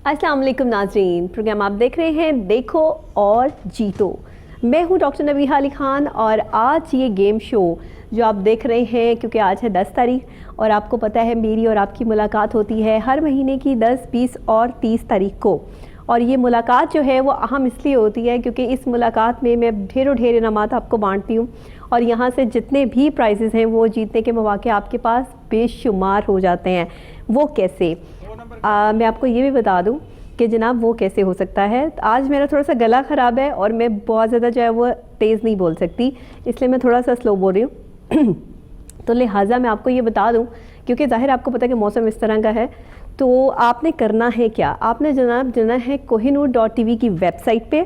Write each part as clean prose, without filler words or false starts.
अस्सलाम वालेकुम नाज़रीन, प्रोग्राम आप देख रहे हैं देखो और जीतो। मैं हूं डॉक्टर नबीहा अली खान और आज ये गेम शो जो आप देख रहे हैं, क्योंकि आज है 10 तारीख और आपको पता है मेरी और आपकी मुलाकात होती है हर महीने की 10, 20 और 30 तारीख को। और ये मुलाकात जो है वो अहम इसलिए होती है क्योंकि इस मुलाकात में मैं ढेरों इनामात आपको बांटती हूँ और यहाँ से जितने भी प्राइजेज़ हैं वो जीतने के मौके आपके पास बेशुमार हो जाते हैं। वो कैसे, मैं आपको ये भी बता दूं कि जनाब वो कैसे हो सकता है। आज मेरा थोड़ा सा गला ख़राब है और मैं बहुत ज़्यादा जो है वो तेज़ नहीं बोल सकती, इसलिए मैं थोड़ा सा स्लो बोल रही हूँ तो लिहाजा मैं आपको ये बता दूं, क्योंकि ज़ाहिर आपको पता है कि मौसम इस तरह का है। तो आपने करना है क्या, आपने जनाब जाना है kohinoor.tv की वेबसाइट पे,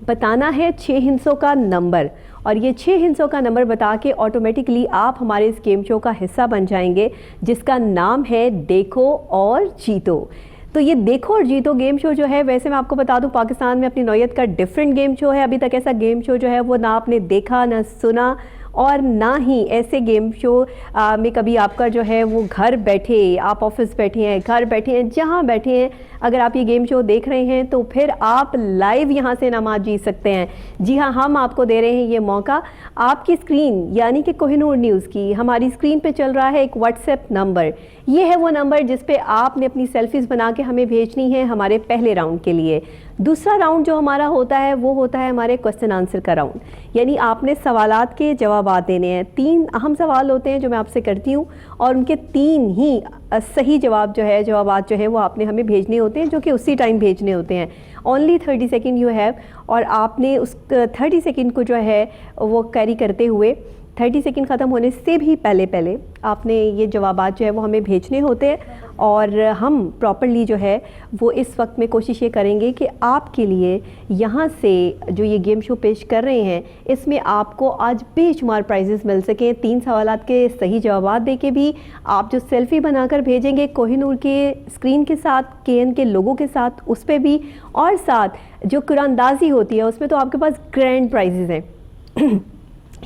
बताना है 6 हिंसों का नंबर और ये 6 हिंसों का नंबर बता के ऑटोमेटिकली आप हमारे इस गेम शो का हिस्सा बन जाएंगे जिसका नाम है देखो और जीतो। तो ये देखो और जीतो गेम शो जो है, वैसे मैं आपको बता दूं पाकिस्तान में अपनी नौयत का डिफरेंट गेम शो है। अभी तक ऐसा गेम शो जो है वो ना आपने देखा ना सुना और ना ही ऐसे गेम शो में कभी आपका जो है वो घर बैठे, आप ऑफिस बैठे हैं, घर बैठे हैं, जहाँ बैठे हैं, अगर आप ये गेम शो देख रहे हैं तो फिर आप लाइव यहाँ से इनामात जीत सकते हैं। जी हाँ, हम आपको दे रहे हैं ये मौका। आपकी स्क्रीन यानी कि कोहिनूर न्यूज़ की हमारी स्क्रीन पे चल रहा है एक व्हाट्सएप नंबर। ये है वो नंबर जिस पे आपने अपनी सेल्फीज़ बना के हमें भेजनी है हमारे पहले राउंड के लिए। दूसरा राउंड जो हमारा होता है वो होता है हमारे क्वेश्चन आंसर का राउंड, यानी आपने सवालात के जवाबात देने हैं। 3 अहम सवाल होते हैं जो मैं आपसे करती हूँ और उनके 3 ही सही जवाबात जो है वो आपने हमें भेजने होते हैं, जो कि उसी टाइम भेजने होते हैं। ओनली 30 सेकेंड यू हैव और आपने उस 30 सेकेंड को जो है वो कैरी करते हुए 30 सेकेंड ख़त्म होने से भी पहले आपने ये जवाबात जो है वो हमें भेजने होते हैं और हम प्रॉपरली जो है वो इस वक्त में कोशिश ये करेंगे कि आपके लिए यहाँ से जो ये गेम शो पेश कर रहे हैं इसमें आपको आज बेशुमार प्राइजेस मिल सकें। 3 सवालात के सही जवाबात दे के भी आप जो सेल्फ़ी बनाकर भेजेंगे कोहिनूर के स्क्रीन के साथ, KN के लोगों के साथ, उस पर भी, और साथ जो कुरानंदाजी होती है उसमें तो आपके पास ग्रैंड प्राइजेज़ हैं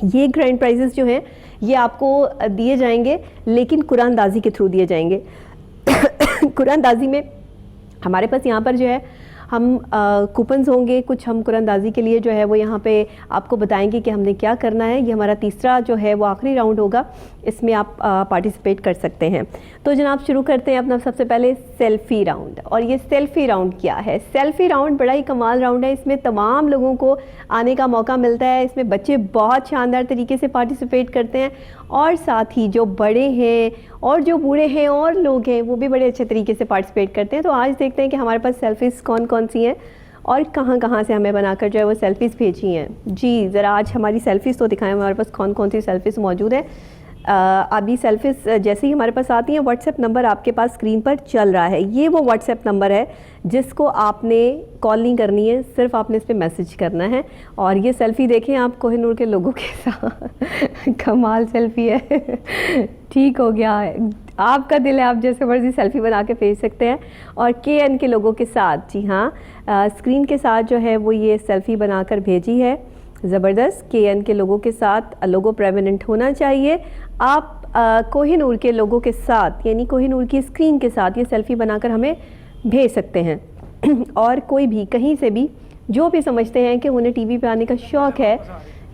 ये ग्रैंड प्राइजेस जो हैं ये आपको दिए जाएंगे, लेकिन कुरानंदाजी के थ्रू दिए जाएंगे कुरानंदाजी में हमारे पास यहाँ पर जो है हम कूपन्स होंगे कुछ, हम कुरानंदाजी के लिए जो है वो यहाँ पे आपको बताएंगे कि हमने क्या करना है। ये हमारा तीसरा जो है वो आखिरी राउंड होगा, इसमें आप पार्टिसिपेट कर सकते हैं। तो जनाब शुरू करते हैं अपना सबसे पहले सेल्फ़ी राउंड। और ये सेल्फ़ी राउंड क्या है? सेल्फ़ी राउंड बड़ा ही कमाल राउंड है, इसमें तमाम लोगों को आने का मौका मिलता है। इसमें बच्चे बहुत शानदार तरीके से पार्टिसिपेट करते हैं और साथ ही जो बड़े हैं और जो बूढ़े हैं और लोग हैं वो भी बड़े अच्छे तरीके से पार्टिसिपेट करते हैं। तो आज देखते हैं कि हमारे पास सेल्फ़ीज़ कौन कौन सी हैं और कहाँ से हमें बनाकर जो है वो सेल्फ़ीज़ भेजी हैं। जी ज़रा आज हमारी सेल्फ़ीज़ तो दिखाएं हमारे पास कौन कौन सी सेल्फ़ीज़ मौजूद है। अभी सेल्फ़ीज़ जैसे ही हमारे पास आती हैं, व्हाट्सएप नंबर आपके पास स्क्रीन पर चल रहा है। ये वो व्हाट्सएप नंबर है जिसको आपने कॉल नहीं करनी है, सिर्फ आपने इस पर मैसेज करना है। और ये सेल्फ़ी देखें आप कोहिनूर के लोगों के साथ कमाल सेल्फ़ी है ठीक हो गया, आपका दिल है, आप जैसे मर्ज़ी सेल्फ़ी बना के भेज सकते हैं। और KN के लोगों के साथ, जी हाँ, स्क्रीन के साथ जो है वो ये सेल्फ़ी बनाकर भेजी है। ज़बरदस्त, KN के लोगों के साथ लोगो प्रेवेनेंट होना चाहिए। आप कोहिनूर के लोगों के साथ यानी कोहिनूर की स्क्रीन के साथ ये सेल्फ़ी बनाकर हमें भेज सकते हैं और कोई भी कहीं से भी जो भी समझते हैं कि उन्हें TV पे आने का शौक़ है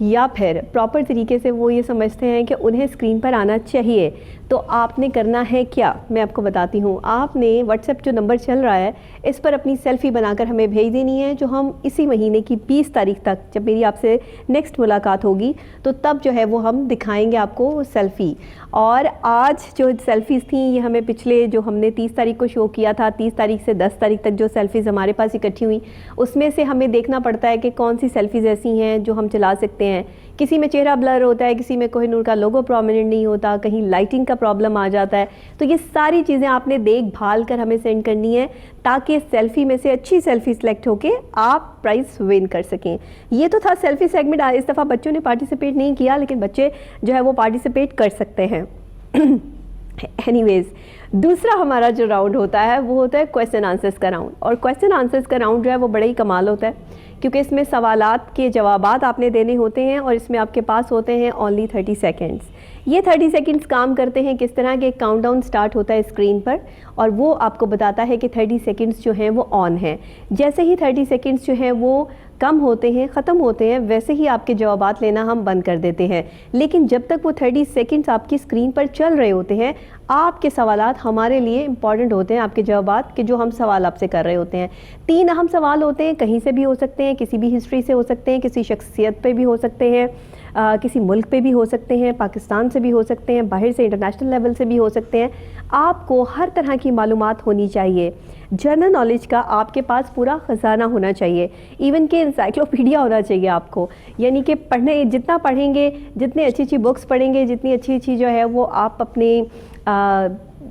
या फिर प्रॉपर तरीके से वो ये समझते हैं कि उन्हें स्क्रीन पर आना चाहिए, तो आपने करना है क्या, मैं आपको बताती हूँ। आपने व्हाट्सएप जो नंबर चल रहा है इस पर अपनी सेल्फ़ी बनाकर हमें भेज देनी है, जो हम इसी महीने की 20 तारीख तक, जब मेरी आपसे नेक्स्ट मुलाकात होगी तो तब जो है वो हम दिखाएंगे आपको वो सेल्फ़ी। और आज जो सेल्फ़ीज़ थी ये हमें पिछले जो हमने 30 तारीख को शो किया था, 30 तारीख से 10 तारीख तक जो सेल्फ़ीज़ हमारे पास इकट्ठी हुई उसमें से हमें देखना पड़ता है कि कौन सी सेल्फ़ीज़ ऐसी हैं जो हम चला सकते हैं। किसी में चेहरा ब्लर होता है, किसी में कोहिनूर का लोगो प्रोमिनेंट नहीं होता, कहीं लाइटिंग का प्रॉब्लम आ जाता है। तो ये सारी चीज़ें आपने देखभाल कर हमें सेंड करनी है ताकि सेल्फ़ी में से अच्छी सेल्फ़ी सेलेक्ट होके आप प्राइज़ विन कर सकें। ये तो था सेल्फ़ी सेगमेंट। इस दफ़ा बच्चों ने पार्टिसिपेट नहीं किया, लेकिन बच्चे जो है वो पार्टिसिपेट कर सकते हैं एनीवेज़, दूसरा हमारा जो राउंड होता है वो होता है क्वेश्चन आंसर्स का राउंड। और क्वेश्चन आंसर्स का राउंड जो है वो बड़ा ही कमाल होता है, क्योंकि इसमें सवालात के जवाबात आपने देने होते हैं और इसमें आपके पास होते हैं ओनली 30 सेकेंड्स। ये 30 सेकेंड्स काम करते हैं किस तरह के, काउंटडाउन स्टार्ट होता है स्क्रीन पर और वो आपको बताता है कि 30 सेकेंड्स जो हैं वो ऑन है। जैसे ही 30 सेकेंड्स जो हैं वो कम होते हैं, ख़त्म होते हैं, वैसे ही आपके जवाबात लेना हम बंद कर देते हैं। लेकिन जब तक वो 30 सेकेंड्स आपकी स्क्रीन पर चल रहे होते हैं, आपके सवालात हमारे लिए इम्पॉर्टेंट होते हैं, आपके जवाबात के जो हम सवाल आपसे कर रहे होते हैं। 3 अहम सवाल होते हैं, कहीं से भी हो सकते हैं, किसी भी हिस्ट्री से हो सकते हैं, किसी शख्सियत पे भी हो सकते हैं, किसी मुल्क पे भी हो सकते हैं, पाकिस्तान से भी हो सकते हैं, बाहर से इंटरनेशनल लेवल से भी हो सकते हैं। आपको हर तरह की मालूमात होनी चाहिए। जनरल नॉलेज का आपके पास पूरा ख़जाना होना चाहिए, इवन कि इंसाइक्लोपीडिया होना चाहिए आपको। यानी कि पढ़ने जितना पढ़ेंगे, जितनी अच्छी अच्छी बुक्स पढ़ेंगे, जितनी अच्छी अच्छी जो है वो आप अपने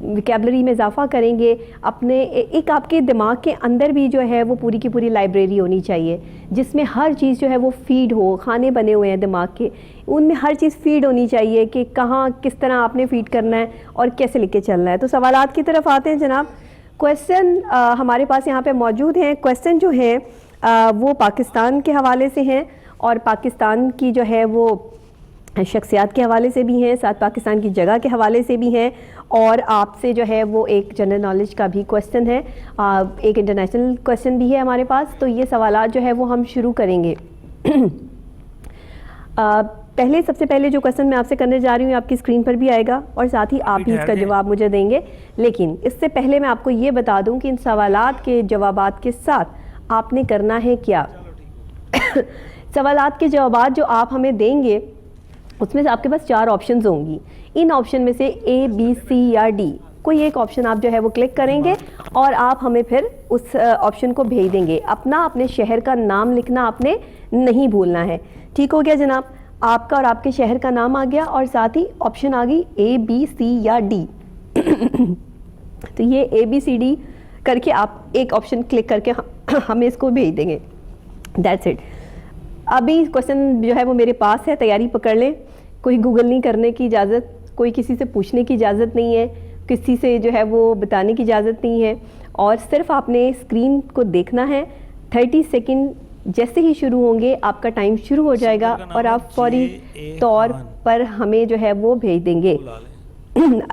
वोकैबुलरी में इजाफा करेंगे, अपने एक आपके दिमाग के अंदर भी जो है वो पूरी की पूरी लाइब्रेरी होनी चाहिए जिसमें हर चीज़ जो है वो फीड हो। खाने बने हुए हैं दिमाग के, उनमें हर चीज़ फीड होनी चाहिए कि कहाँ किस तरह आपने फीड करना है और कैसे लेके चलना है। तो सवालात की तरफ आते हैं जनाब। क्वेश्चन हमारे पास यहाँ पे मौजूद हैं। क्वेश्चन जो हैं वो पाकिस्तान के हवाले से हैं और पाकिस्तान की जो है वो शख्सियात के हवाले से भी हैं, साथ पाकिस्तान की जगह के हवाले से भी हैं और आपसे जो है वो एक जनरल नॉलेज का भी क्वेश्चन है, एक इंटरनेशनल क्वेश्चन भी है हमारे पास। तो ये सवालात जो है वो हम शुरू करेंगे। सबसे पहले जो क्वेश्चन मैं आपसे करने जा रही हूँ आपकी स्क्रीन पर भी आएगा और साथ ही आप भी इसका जवाब मुझे देंगे। लेकिन इससे पहले मैं आपको ये बता दूँ कि इन सवालात के जवाबात के साथ आपने करना है क्या। सवालात के जवाबात जो आप हमें देंगे उसमें से आपके पास 4 ऑप्शंस होंगी। इन ऑप्शन में से A, B, C या D कोई एक ऑप्शन आप जो है वो क्लिक करेंगे और आप हमें फिर उस ऑप्शन को भेज देंगे। अपने शहर का नाम लिखना आपने नहीं भूलना है। ठीक हो गया जनाब, आपका और आपके शहर का नाम आ गया और साथ ही ऑप्शन आ गई A, B, C या D। तो ये A, B, C, D करके आप एक ऑप्शन क्लिक करके हमें इसको भेज देंगे। That's it. अभी क्वेश्चन जो है वो मेरे पास है, तैयारी पकड़ लें। कोई गूगल नहीं करने की इजाज़त, कोई किसी से पूछने की इजाज़त नहीं है, किसी से जो है वो बताने की इजाज़त नहीं है और सिर्फ आपने स्क्रीन को देखना है। 30 सेकंड जैसे ही शुरू होंगे आपका टाइम शुरू हो जाएगा और आप फौरी तौर पर हमें जो है वो भेज देंगे।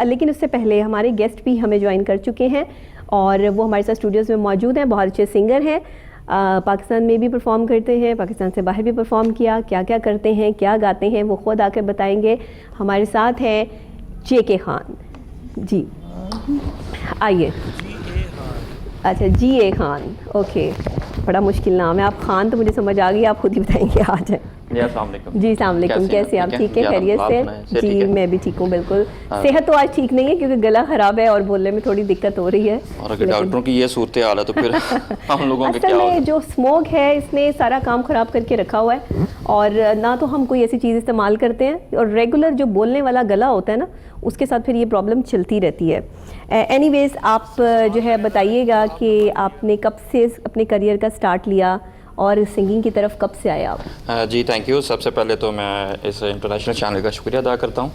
लेकिन उससे पहले हमारे गेस्ट भी हमें ज्वाइन कर चुके हैं और वो हमारे साथ स्टूडियोज़ में मौजूद हैं। बहुत अच्छे सिंगर हैं, पाकिस्तान में भी परफॉर्म करते हैं, पाकिस्तान से बाहर भी परफॉर्म किया। क्या क्या करते हैं, क्या गाते हैं, वो ख़ुद आकर बताएंगे। हमारे साथ हैं JK खान जी, आइए। अच्छा, GA खान, ओके, बड़ा मुश्किल नाम है। आप खान तो मुझे समझ आ गई, आप खुद ही बताएंगे। आ जाए जी। अस्सलाम वालेकुम, कैसे आप? ठीक है, खैरियत से? जी मैं भी ठीक हूँ बिल्कुल। सेहत तो आज ठीक नहीं है क्योंकि गला खराब है और बोलने में थोड़ी दिक्कत हो रही है। और अगर डॉक्टरों की ये सूरत हाल है तो फिर हम लोगों के क्या होगा? जो स्मोक है इसने सारा काम खराब करके रखा हुआ है और ना तो हम कोई ऐसी चीज़ इस्तेमाल करते हैं और रेगुलर जो बोलने वाला गला होता है ना उसके साथ फिर ये प्रॉब्लम चलती रहती है। एनीवेज आप जो है बताइएगा कि आपने कब से अपने करियर का स्टार्ट लिया और सिंगिंग की तरफ कब से आए आप? जी थैंक यू। सबसे पहले तो मैं इस इंटरनेशनल चैनल का शुक्रिया अदा करता हूँ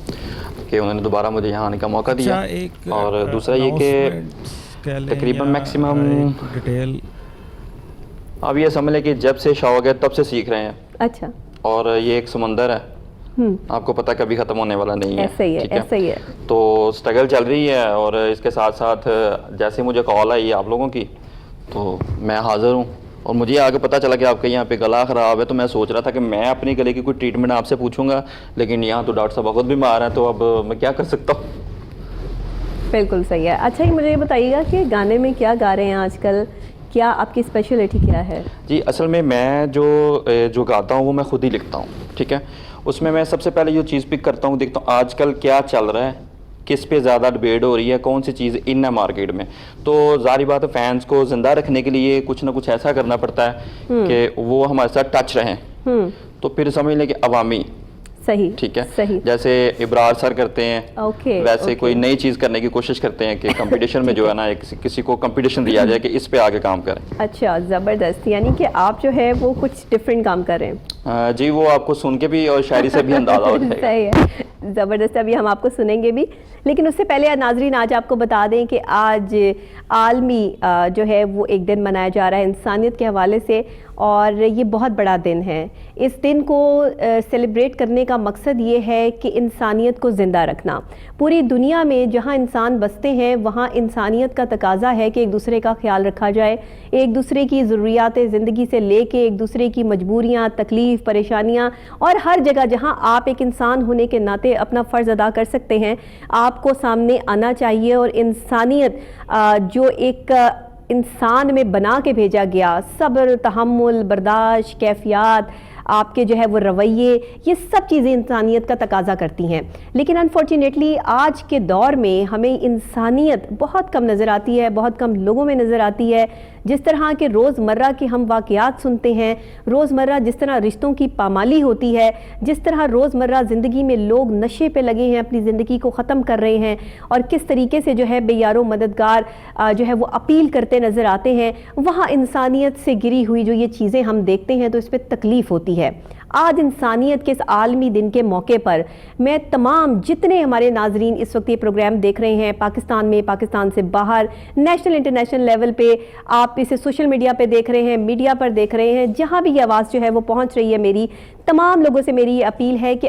कि उन्होंने दोबारा मुझे यहाँ आने का मौका दिया। और दूसरा ये कि तकरीबन मैक्सिमम डिटेल अब ये समझ लें कि जब से शौक है तब से सीख रहे हैं। अच्छा। और ये एक समंदर है, आपको पता कभी ख़त्म होने वाला नहीं है। ऐसा ही है, ऐसा ही है। तो स्ट्रगल चल रही है और इसके साथ साथ जैसे मुझे कॉल आई आप लोगों की तो मैं हाज़िर हूँ। और मुझे आगे पता चला कि आपके यहाँ पे गला ख़राब है तो मैं सोच रहा था कि मैं अपने गले की कोई ट्रीटमेंट आपसे पूछूंगा, लेकिन यहाँ तो डॉक्टर साहब खुद बीमार हैं तो अब मैं क्या कर सकता हूँ। बिल्कुल सही है। अच्छा ही मुझे ये बताइएगा कि गाने में क्या गा रहे हैं आजकल, क्या आपकी स्पेशलिटी क्या है? जी असल में मैं जो गाता हूँ वो मैं खुद ही लिखता हूँ, ठीक है। उसमें मैं सबसे पहले जो चीज़ पिक करता हूँ, देखता हूँ आजकल क्या चल रहा है, किस पे ज़्यादा डिबेट हो रही है, कौन सी चीज़ इन है मार्केट में। तो ज़ाहिर बात है फैंस को ज़िंदा रखने के लिए कुछ ना कुछ ऐसा करना पड़ता है कि वो हमारे साथ टच रहें। तो फिर समझ लें कि अवामी सही, ठीक है, सही। जैसे इब्रार सर करते हैं वैसे कोई नई चीज़ करने की कोशिश करते हैं कि कंपटीशन में जो है ना किसी को कंपटीशन दिया जाए कि इस पे आगे काम करें। अच्छा, ज़बरदस्त। यानी कि आप जो है वो कुछ डिफरेंट काम कर रहे हैं। जी वो आपको सुन के भी और शायरी से भी अंदाजा हो जाएगा। सही है, ज़बरदस्त। अभी हम आपको सुनेंगे भी, लेकिन उससे पहले नाजरीन आज आपको बता दें कि आज आलमी जो है वो एक दिन मनाया जा रहा है इंसानियत के हवाले से, और ये बहुत बड़ा दिन है। इस दिन को सेलिब्रेट करने का मकसद ये है कि इंसानियत को ज़िंदा रखना। पूरी दुनिया में जहाँ इंसान बसते हैं वहाँ इंसानियत का तकाज़ा है कि एक दूसरे का ख्याल रखा जाए, एक दूसरे की ज़रूरियात ज़िंदगी से लेके एक दूसरे की मजबूरियाँ, तकलीफ़, परेशानियाँ, और हर जगह जहाँ आप एक इंसान होने के नाते अपना फ़र्ज़ अदा कर सकते हैं, आपको सामने आना चाहिए। और इंसानियत जो एक इंसान में बना के भेजा गया, सब्र, तहम्मुल, बर्दाश्त, कैफियत, आपके जो है वो रवैये, ये सब चीज़ें इंसानियत का तकाज़ा करती हैं। लेकिन अनफॉर्चुनेटली आज के दौर में हमें इंसानियत बहुत कम नज़र आती है, बहुत कम लोगों में नज़र आती है। जिस तरह के रोज़मर्रा के हम वाक़यात सुनते हैं, रोज़मर्रा जिस तरह रिश्तों की पामाली होती है, जिस तरह रोज़मर्रा ज़िंदगी में लोग नशे पे लगे हैं, अपनी ज़िंदगी को ख़त्म कर रहे हैं, और किस तरीके से जो है बेयारो मददगार जो है वो अपील करते नज़र आते हैं, वहाँ इंसानियत से गिरी हुई जो ये चीज़ें हम देखते हैं तो इस पर तकलीफ़ होती है। आज इंसानियत के इस आलमी दिन के मौके पर मैं तमाम जितने हमारे नाजरीन इस वक्त ये प्रोग्राम देख रहे हैं, पाकिस्तान में, पाकिस्तान से बाहर, नेशनल इंटरनेशनल लेवल पे, आप इसे सोशल मीडिया पे देख रहे हैं, मीडिया पर देख रहे हैं, जहाँ भी ये आवाज़ जो है वो पहुँच रही है, मेरी तमाम लोगों से मेरी ये अपील है कि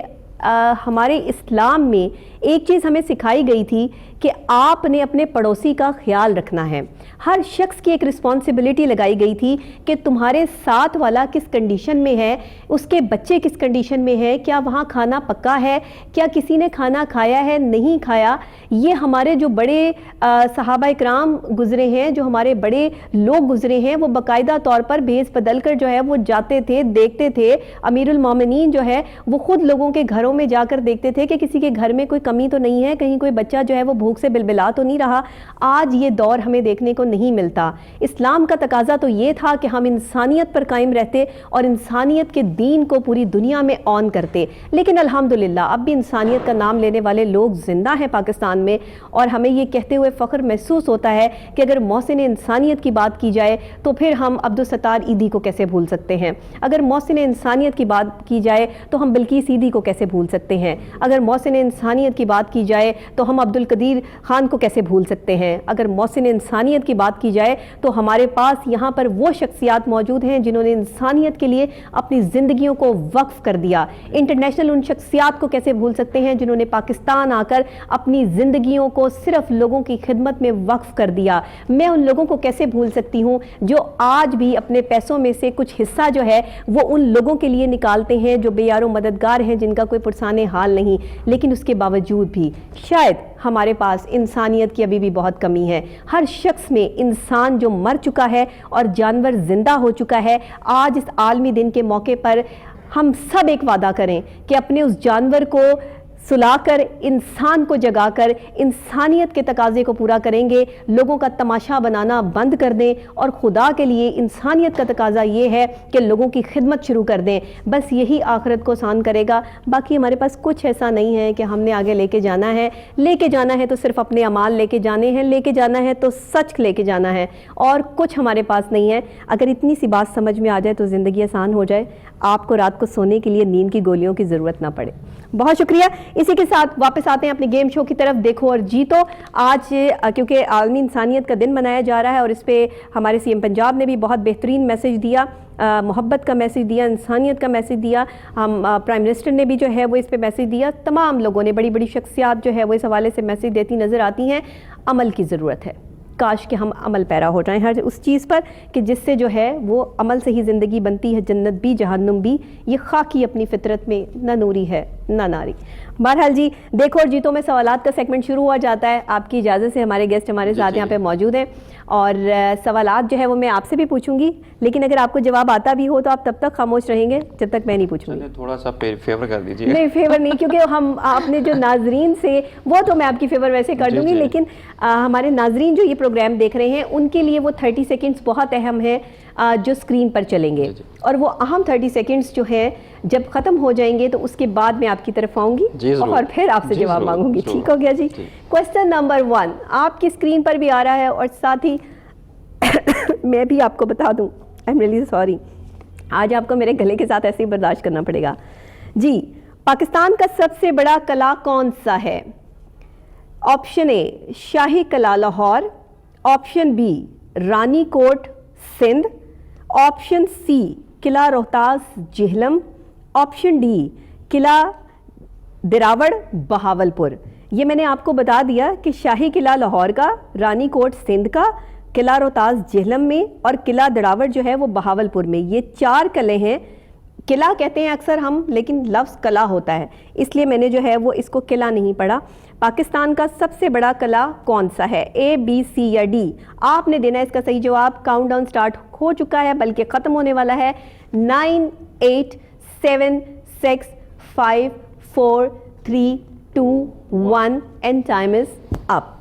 हमारे इस्लाम में एक चीज़ हमें सिखाई गई थी कि आपने अपने पड़ोसी का ख्याल रखना है। हर शख्स की एक रिस्पॉन्सिबिलिटी लगाई गई थी कि तुम्हारे साथ वाला किस कंडीशन में है, उसके बच्चे किस कंडीशन में है, क्या वहाँ खाना पक्का है, क्या किसी ने खाना खाया है, नहीं खाया। ये हमारे जो बड़े सहाबा इकराम गुजरे हैं, जो हमारे बड़े लोग गुजरे हैं, वो बाकायदा तौर पर भेस बदल कर जो है वो जाते थे, देखते थे। अमीरुल मोमिनीन जो है वो खुद लोगों के घरों में जाकर देखते थे कि किसी के घर में कोई कमी तो नहीं है, कहीं कोई बच्चा जो है वो भूख से बिलबिला तो नहीं रहा। आज ये दौर हमें देखने को नहीं मिलता। इस्लाम का तकाजा तो ये था कि हम इंसानियत पर कायम रहते और इंसानियत के दीन को पूरी दुनिया में ऑन करते, लेकिन अल्हम्दुलिल्लाह अब भी इंसानियत का नाम लेने वाले लोग जिंदा हैं पाकिस्तान में, और हमें ये कहते हुए फ़ख्र महसूस होता है कि अगर मोहसिन इंसानियत की बात की जाए तो फिर हम अब्दुल सत्तार ईदी को कैसे भूल सकते हैं, अगर मोहसिन इंसानियत की बात की जाए तो हम बिल्किस ईदी को कैसे भूल सकते हैं, अगर मोहसिन इंसानियत की बात की जाए तो हम अब्दुल कदीर खान को कैसे भूल सकते हैं, अगर मोहसिन इंसानियत की बात की जाए तो हमारे पास यहाँ पर वो शख्सियात मौजूद हैं जिन्होंने इंसानियत के लिए अपनी ज़िंदगियों को वक्फ कर दिया। इंटरनेशनल उन शख्सियात को कैसे भूल सकते हैं जिन्होंने पाकिस्तान आकर अपनी ज़िंदगियों को सिर्फ लोगों की खिदमत में वक्फ कर दिया। मैं उन लोगों को कैसे भूल सकती हूँ जो आज भी अपने पैसों में से कुछ हिस्सा जो है वो उन लोगों के लिए निकालते हैं जो बेयारो मददगार हैं, जिनका कोई पुरसाने हाल नहीं, लेकिन उसके बावजूद भी शायद हमारे पास इंसानियत की अभी भी बहुत कमी है। हर शख्स में इंसान जो मर चुका है और जानवर जिंदा हो चुका है। आज इस आलमी दिन के मौके पर हम सब एक वादा करें कि अपने उस जानवर को सुलाकर, इंसान को जगाकर इंसानियत के तकाजे को पूरा करेंगे, लोगों का तमाशा बनाना बंद कर दें और खुदा के लिए इंसानियत का तकाजा ये है कि लोगों की खिदमत शुरू कर दें। बस यही आखिरत को आसान करेगा। बाकी हमारे पास कुछ ऐसा नहीं है कि हमने आगे लेके जाना है तो सिर्फ अपने अमाल लेके जाने हैं, लेके जाना है तो सच लेके जाना है, और कुछ हमारे पास नहीं है। अगर इतनी सी बात समझ में आ जाए तो ज़िंदगी आसान हो जाए, आपको रात को सोने के लिए नींद की गोलियों की ज़रूरत ना पड़े। बहुत शुक्रिया। इसी के साथ वापस आते हैं अपने गेम शो की तरफ, देखो और जीतो। आज क्योंकि आलमी इंसानियत का दिन मनाया जा रहा है और इस पर हमारे सीएम पंजाब ने भी बहुत बेहतरीन मैसेज दिया, मोहब्बत का मैसेज दिया, इंसानियत का मैसेज दिया। हम प्राइम मिनिस्टर ने भी जो है वो इस पे मैसेज दिया। तमाम लोगों ने, बड़ी बड़ी शख्सियात जो है वो इस हवाले से मैसेज देती नज़र आती हैं। अमल की ज़रूरत है, काश कि हम अमल पैरा हो जाएं हर उस चीज़ पर कि जिससे जो है वो अमल से ही ज़िंदगी बनती है, जन्नत भी जहन्नुम भी। ये खाकी अपनी फितरत में ना नूरी है ना नारी। बहरहाल जी, देखो और जीतो में सवालात का सेगमेंट शुरू हुआ जाता है। आपकी इजाज़त से हमारे गेस्ट हमारे साथ यहाँ पे मौजूद हैं और सवालात जो है वो मैं आपसे भी पूछूंगी, लेकिन अगर आपको जवाब आता भी हो तो आप तब तक खामोश रहेंगे जब तक मैं नहीं पूछूंगी। थोड़ा सा फेवर कर दीजिए। नहीं, फेवर नहीं, क्योंकि हम आपने जो नाजरीन से, वो तो मैं आपकी फेवर वैसे कर दूंगी, लेकिन हमारे नाजरीन जो ये प्रोग्राम देख रहे हैं उनके लिए वो 30 सेकेंड्स बहुत अहम है जो स्क्रीन पर चलेंगे, और वो अहम 30 सेकेंड्स जो है जब ख़त्म हो जाएंगे तो उसके बाद मैं आपकी तरफ आऊँगी और फिर आपसे जवाब मांगूंगी। ठीक हो गया जी? क्वेश्चन नंबर 1 आपकी स्क्रीन पर भी आ रहा है और साथ ही मैं भी आपको बता दूं, आई एम रियली सॉरी, आज आपको मेरे गले के साथ ऐसे ही बर्दाश्त करना पड़ेगा जी। पाकिस्तान का सबसे बड़ा किला कौन सा है? Option A Shahi Qila Lahore, option B Rani Kot Sindh, option C Qila Rohtas Jhelum, option D Qila Derawar Bahawalpur. ये मैंने आपको बता दिया कि शाही किला लाहौर का, रानी कोट सिंध का, किला रोहतास जेहलम में और किला दिरावड़ जो है वो बहावलपुर में। ये 4 किले हैं। किला कहते हैं अक्सर हम, लेकिन लफ्ज़ किला होता है, इसलिए मैंने जो है वो इसको किला नहीं पढ़ा। पाकिस्तान का सबसे बड़ा किला कौन सा है? ए, बी, सी या डी? आपने देना है इसका सही जवाब। काउंटडाउन स्टार्ट हो चुका है, बल्कि ख़त्म होने वाला है। 9, 8, 7, 6, 5, 4, 3, 2, 1 एंड टाइम इज़ अप।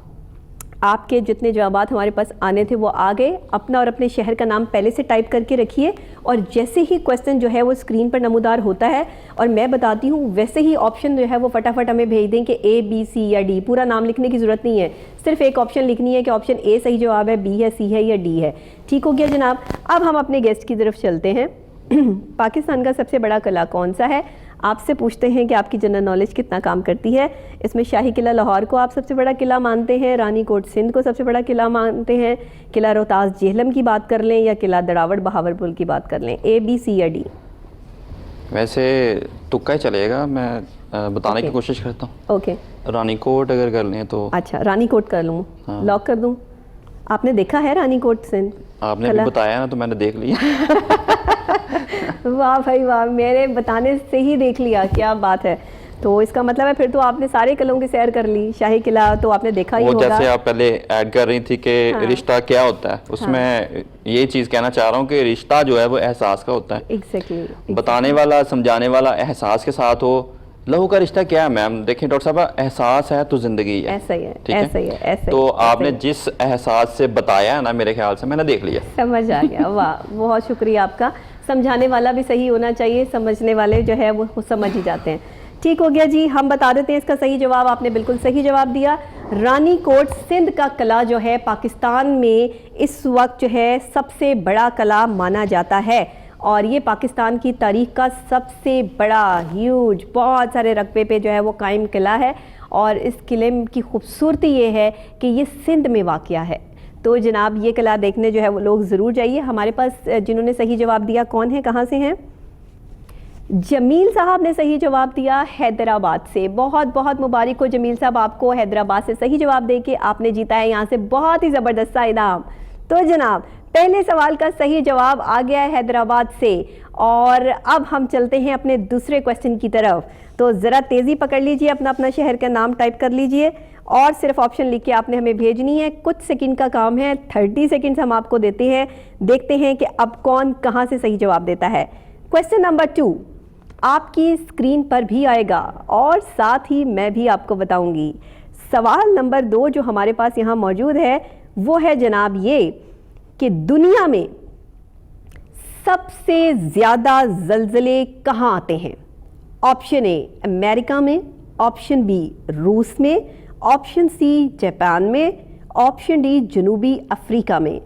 आपके जितने जवाबात हमारे पास आने थे वो आ गए। अपना और अपने शहर का नाम पहले से टाइप करके रखिए, और जैसे ही क्वेश्चन जो है वो स्क्रीन पर नमूदार होता है और मैं बताती हूँ, वैसे ही ऑप्शन जो है वो फटाफट हमें भेज दें कि ए, बी, सी या डी। पूरा नाम लिखने की ज़रूरत नहीं है, सिर्फ एक ऑप्शन लिखनी है कि ऑप्शन ए सही जवाब है, बी है, सी है या डी है। ठीक हो गया जनाब। अब हम अपने गेस्ट की तरफ चलते हैं। पाकिस्तान का सबसे बड़ा किला कौन सा है? आपसे पूछते हैं कि आपकी जनरल नॉलेज कितना काम करती है। इसमें शाही किला लाहौर को आप सबसे बड़ा किला मानते हैं, रानी कोट सिंध को सबसे बड़ा किला मानते हैं, किला रोहतास जेहलम की बात कर लें या किला दिरावड़ बहावलपुर की बात कर लें? ए, बी, सी या डी? वैसे तुक्का ही चलेगा, मैं बताने की कोशिश करता हूँ। ओके, रानी कोट अगर कर लें तो। अच्छा, रानी कोट कर लूँ? हाँ। लॉक कर दूँ? आपने देखा है रानी कोट सिंध? आपने भी बताया ना, तो मैंने देख लिया। वाह भाई वाह, मेरे बताने से ही देख लिया, क्या बात है। तो इसका मतलब है फिर तो आपने सारे किलों की सैर कर ली। शाही किला तो आपने देखा ही होगा। जैसे आप पहले ऐड कर रही थी कि हाँ। रिश्ता क्या होता है, उसमें ये चीज़ कहना चाह रहा हूँ कि रिश्ता जो है वो एहसास का होता है। एग्जैक्टली। बताने वाला, समझाने वाला एहसास के साथ हो। लहू का रिश्ता क्या है मैम? देखिए डॉक्टर साहब, एहसास है तो जिंदगी है। ऐसा ही है, ठीक है? ऐसा ही है, ऐसा ही तो है, आपने ऐसा ही जिस एहसास से बताया है ना, मेरे ख्याल से मैंने देख लिया। समझ आ गया। वाह, बहुत शुक्रिया आपका। समझाने वाला भी सही होना चाहिए, समझने वाले जो है वो समझ ही जाते हैं। ठीक हो गया जी, हम बता देते हैं इसका सही जवाब। आपने बिल्कुल सही जवाब दिया। रानी कोट सिंध का किला जो है पाकिस्तान में इस वक्त जो है सबसे बड़ा किला माना जाता है, और ये पाकिस्तान की तारीख का सबसे बड़ा ह्यूज, बहुत सारे रकबे पे जो है वो कायम किला है। और इस किले की खूबसूरती ये है कि ये सिंध में वाक़या है। तो जनाब ये किला देखने जो है वो लोग ज़रूर जाइए। हमारे पास जिन्होंने सही जवाब दिया कौन है, कहाँ से हैं? जमील साहब ने सही जवाब दिया हैदराबाद से। बहुत बहुत मुबारक हो जमील साहब आपको, हैदराबाद से सही जवाब देके आपने जीता है यहाँ से बहुत ही ज़बरदस्त सा इनाम। तो जनाब पहले सवाल का सही जवाब आ गया है हैदराबाद से, और अब हम चलते हैं अपने दूसरे क्वेश्चन की तरफ। तो ज़रा तेज़ी पकड़ लीजिए, अपना अपना शहर का नाम टाइप कर लीजिए और सिर्फ ऑप्शन लिख के आपने हमें भेजनी है। कुछ सेकंड का काम है, 30 सेकंड्स हम आपको देते हैं। देखते हैं कि अब कौन कहाँ से सही जवाब देता है। क्वेश्चन नंबर 2 आपकी स्क्रीन पर भी आएगा और साथ ही मैं भी आपको बताऊंगी। सवाल नंबर 2 जो हमारे पास यहाँ मौजूद है वो है जनाब ये कि दुनिया में सबसे ज़्यादा ज़लज़ले कहाँ आते हैं? ऑप्शन ए अमेरिका में, ऑप्शन बी रूस में, ऑप्शन सी जापान में, ऑप्शन डी जनूबी अफ्रीका में।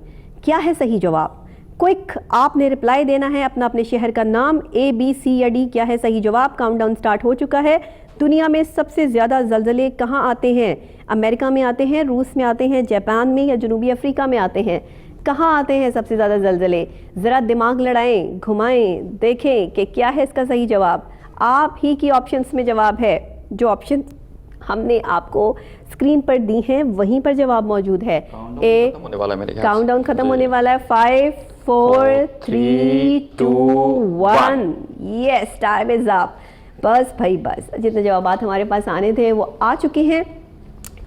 क्या है सही जवाब? क्विक आपने रिप्लाई देना है, अपना अपने शहर का नाम, ए, बी, सी या डी। क्या है सही जवाब? काउंटडाउन स्टार्ट हो चुका है। दुनिया में सबसे ज़्यादा ज़लज़ले कहाँ आते हैं? अमेरिका में आते हैं, रूस में आते हैं, जापान में या जनूबी अफ्रीका में आते हैं? कहाँ आते हैं सबसे ज़्यादा ज़लज़ले? ज़रा दिमाग लड़ाएं, घुमाएं, देखें कि क्या है इसका सही जवाब। आप ही की ऑप्शंस में जवाब है। जो ऑप्शन हमने आपको स्क्रीन पर दी हैं वहीं पर जवाब मौजूद है। ए, काउंटडाउन खत्म होने वाला है। 5, 4, 3, 2, 1। Yes, time is up. बस भाई बस, जितने जवाबात हमारे पास आने थे वो आ चुके हैं।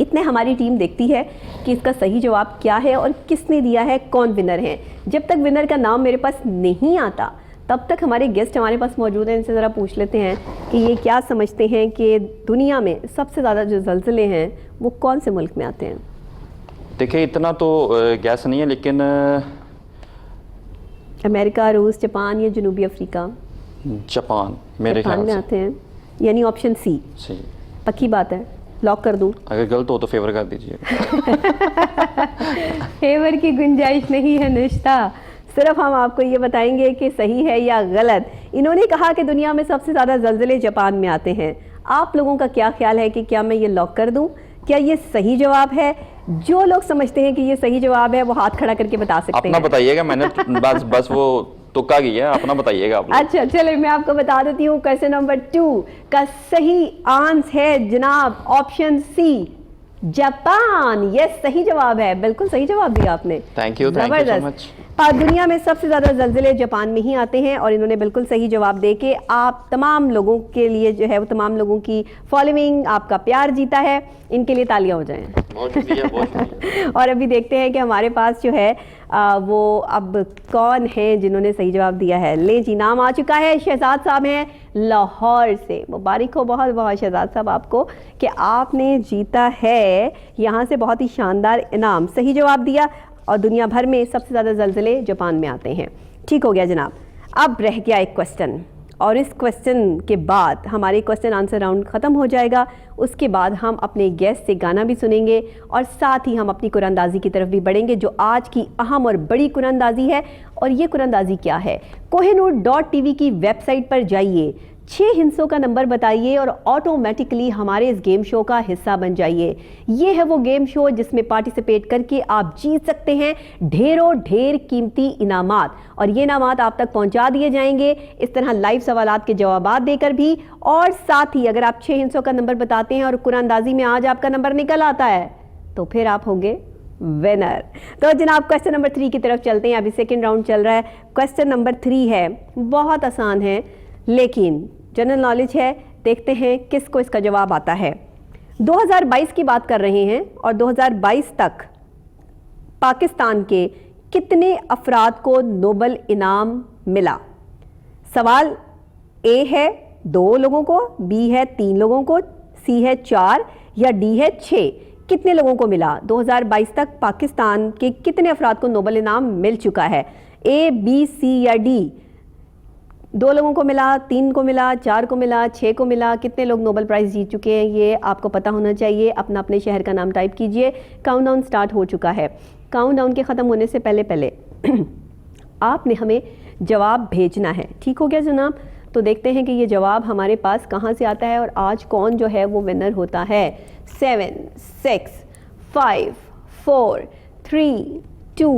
इतने हमारी टीम देखती है कि इसका सही जवाब क्या है और किसने दिया है, कौन विनर है। जब तक विनर का नाम मेरे पास नहीं आता तब तक हमारे गेस्ट हमारे पास मौजूद हैं, इनसे ज़रा पूछ लेते हैं कि ये क्या समझते हैं कि दुनिया में सबसे ज़्यादा जो ज़लज़ले हैं वो कौन से मुल्क में आते हैं। देखिए इतना तो गैस नहीं है, लेकिन अमेरिका, रूस, जापान या जनूबी अफ्रीका? जापान मेरे ख्याल में आते हैं, यानी ऑप्शन सी सही। पक्की बात है, लॉक कर दूं? अगर गलत हो तो फेवर कर दीजिए। फेवर की गुंजाइश नहीं है निश्ता। सिर्फ हम आपको ये बताएंगे कि सही है या गलत। इन्होंने कहा कि दुनिया में सबसे ज़्यादा ज़लज़ले जापान में आते हैं। आप लोगों का क्या ख्याल है कि क्या मैं ये लॉक कर दूं? क्या ये सही जवाब है? जो लोग समझते हैं कि ये सही जवाब है वो हाथ खड़ा करके बता सकते हैं। अपना बताइएगा, मैंने बस वो तुक्का किया है, अपना बताइएगा आप लोग। अच्छा चलिए मैं आपको बता देती हूँ। क्वेश्चन नंबर 2 का सही आंसर है जनाब ऑप्शन सी, जापान। ये सही जवाब है, बिल्कुल सही जवाब दिया आपने। Thank you so much. दुनिया में सबसे ज्यादा जलजिले जापान में ही आते हैं और इन्होंने बिल्कुल सही जवाब देके आप तमाम लोगों के लिए जो है वो तमाम लोगों की फॉलोइंग, आपका प्यार जीता है। इनके लिए तालियां हो जाएं। बहुत शुक्रिया, बहुत शुक्रिया। और अभी देखते हैं कि हमारे पास जो है वो अब कौन है जिन्होंने सही जवाब दिया है। ले जी, नाम आ चुका है, शहजाद साहब हैं लाहौर से। मुबारक हो बहुत बहुत शहजाद साहब आपको कि आपने जीता है यहाँ से बहुत ही शानदार इनाम। सही जवाब दिया और दुनिया भर में सबसे ज़्यादा ज़लज़ले जापान में आते हैं। ठीक हो गया जनाब। अब रह गया एक क्वेश्चन और इस क्वेश्चन के बाद हमारे क्वेश्चन आंसर राउंड ख़त्म हो जाएगा। उसके बाद हम अपने गेस्ट से गाना भी सुनेंगे और साथ ही हम अपनी कुरानंदाजी की तरफ भी बढ़ेंगे जो आज की अहम और बड़ी कुरानंदाजी है। और ये कुरानंदाजी क्या है? kohinoor.tv की वेबसाइट पर जाइए, 6 हिस्सों का नंबर बताइए और ऑटोमेटिकली हमारे इस गेम शो का हिस्सा बन जाइए। ये है वो गेम शो जिसमें पार्टिसिपेट करके आप जीत सकते हैं ढेरों ढेर कीमती इनामात, और ये इनामात आप तक पहुंचा दिए जाएंगे इस तरह लाइव सवालात के जवाबात देकर भी। और साथ ही अगर आप 6 हिस्सों का नंबर बताते हैं और कुरानंदाजी में आज आपका नंबर निकल आता है तो फिर आप होंगे विनर। तो जनाब क्वेश्चन नंबर 3 की तरफ चलते हैं। अभी सेकेंड राउंड चल रहा है। क्वेश्चन नंबर 3 है, बहुत आसान है लेकिन जनरल नॉलेज है। देखते हैं किसको इसका जवाब आता है। 2022 की बात कर रहे हैं और 2022 तक पाकिस्तान के कितने अफराद को नोबेल इनाम मिला? सवाल ए है 2 लोगों को, बी है 3 लोगों को, सी है 4 या डी है 6। कितने लोगों को मिला? 2022 तक पाकिस्तान के कितने अफराद को नोबेल इनाम मिल चुका है? ए, बी, सी या डी? 2 लोगों को मिला, 3 को मिला, 4 को मिला, 6 को मिला। कितने लोग नोबेल प्राइज़ जीत चुके हैं ये आपको पता होना चाहिए। अपना अपने शहर का नाम टाइप कीजिए। काउंटडाउन स्टार्ट हो चुका है। काउंटडाउन के ख़त्म होने से पहले पहले आपने हमें जवाब भेजना है। ठीक हो गया जनाब? तो देखते हैं कि ये जवाब हमारे पास कहाँ से आता है और आज कौन जो है वो विनर होता है। 7, 6, 5, 4, 3, 2,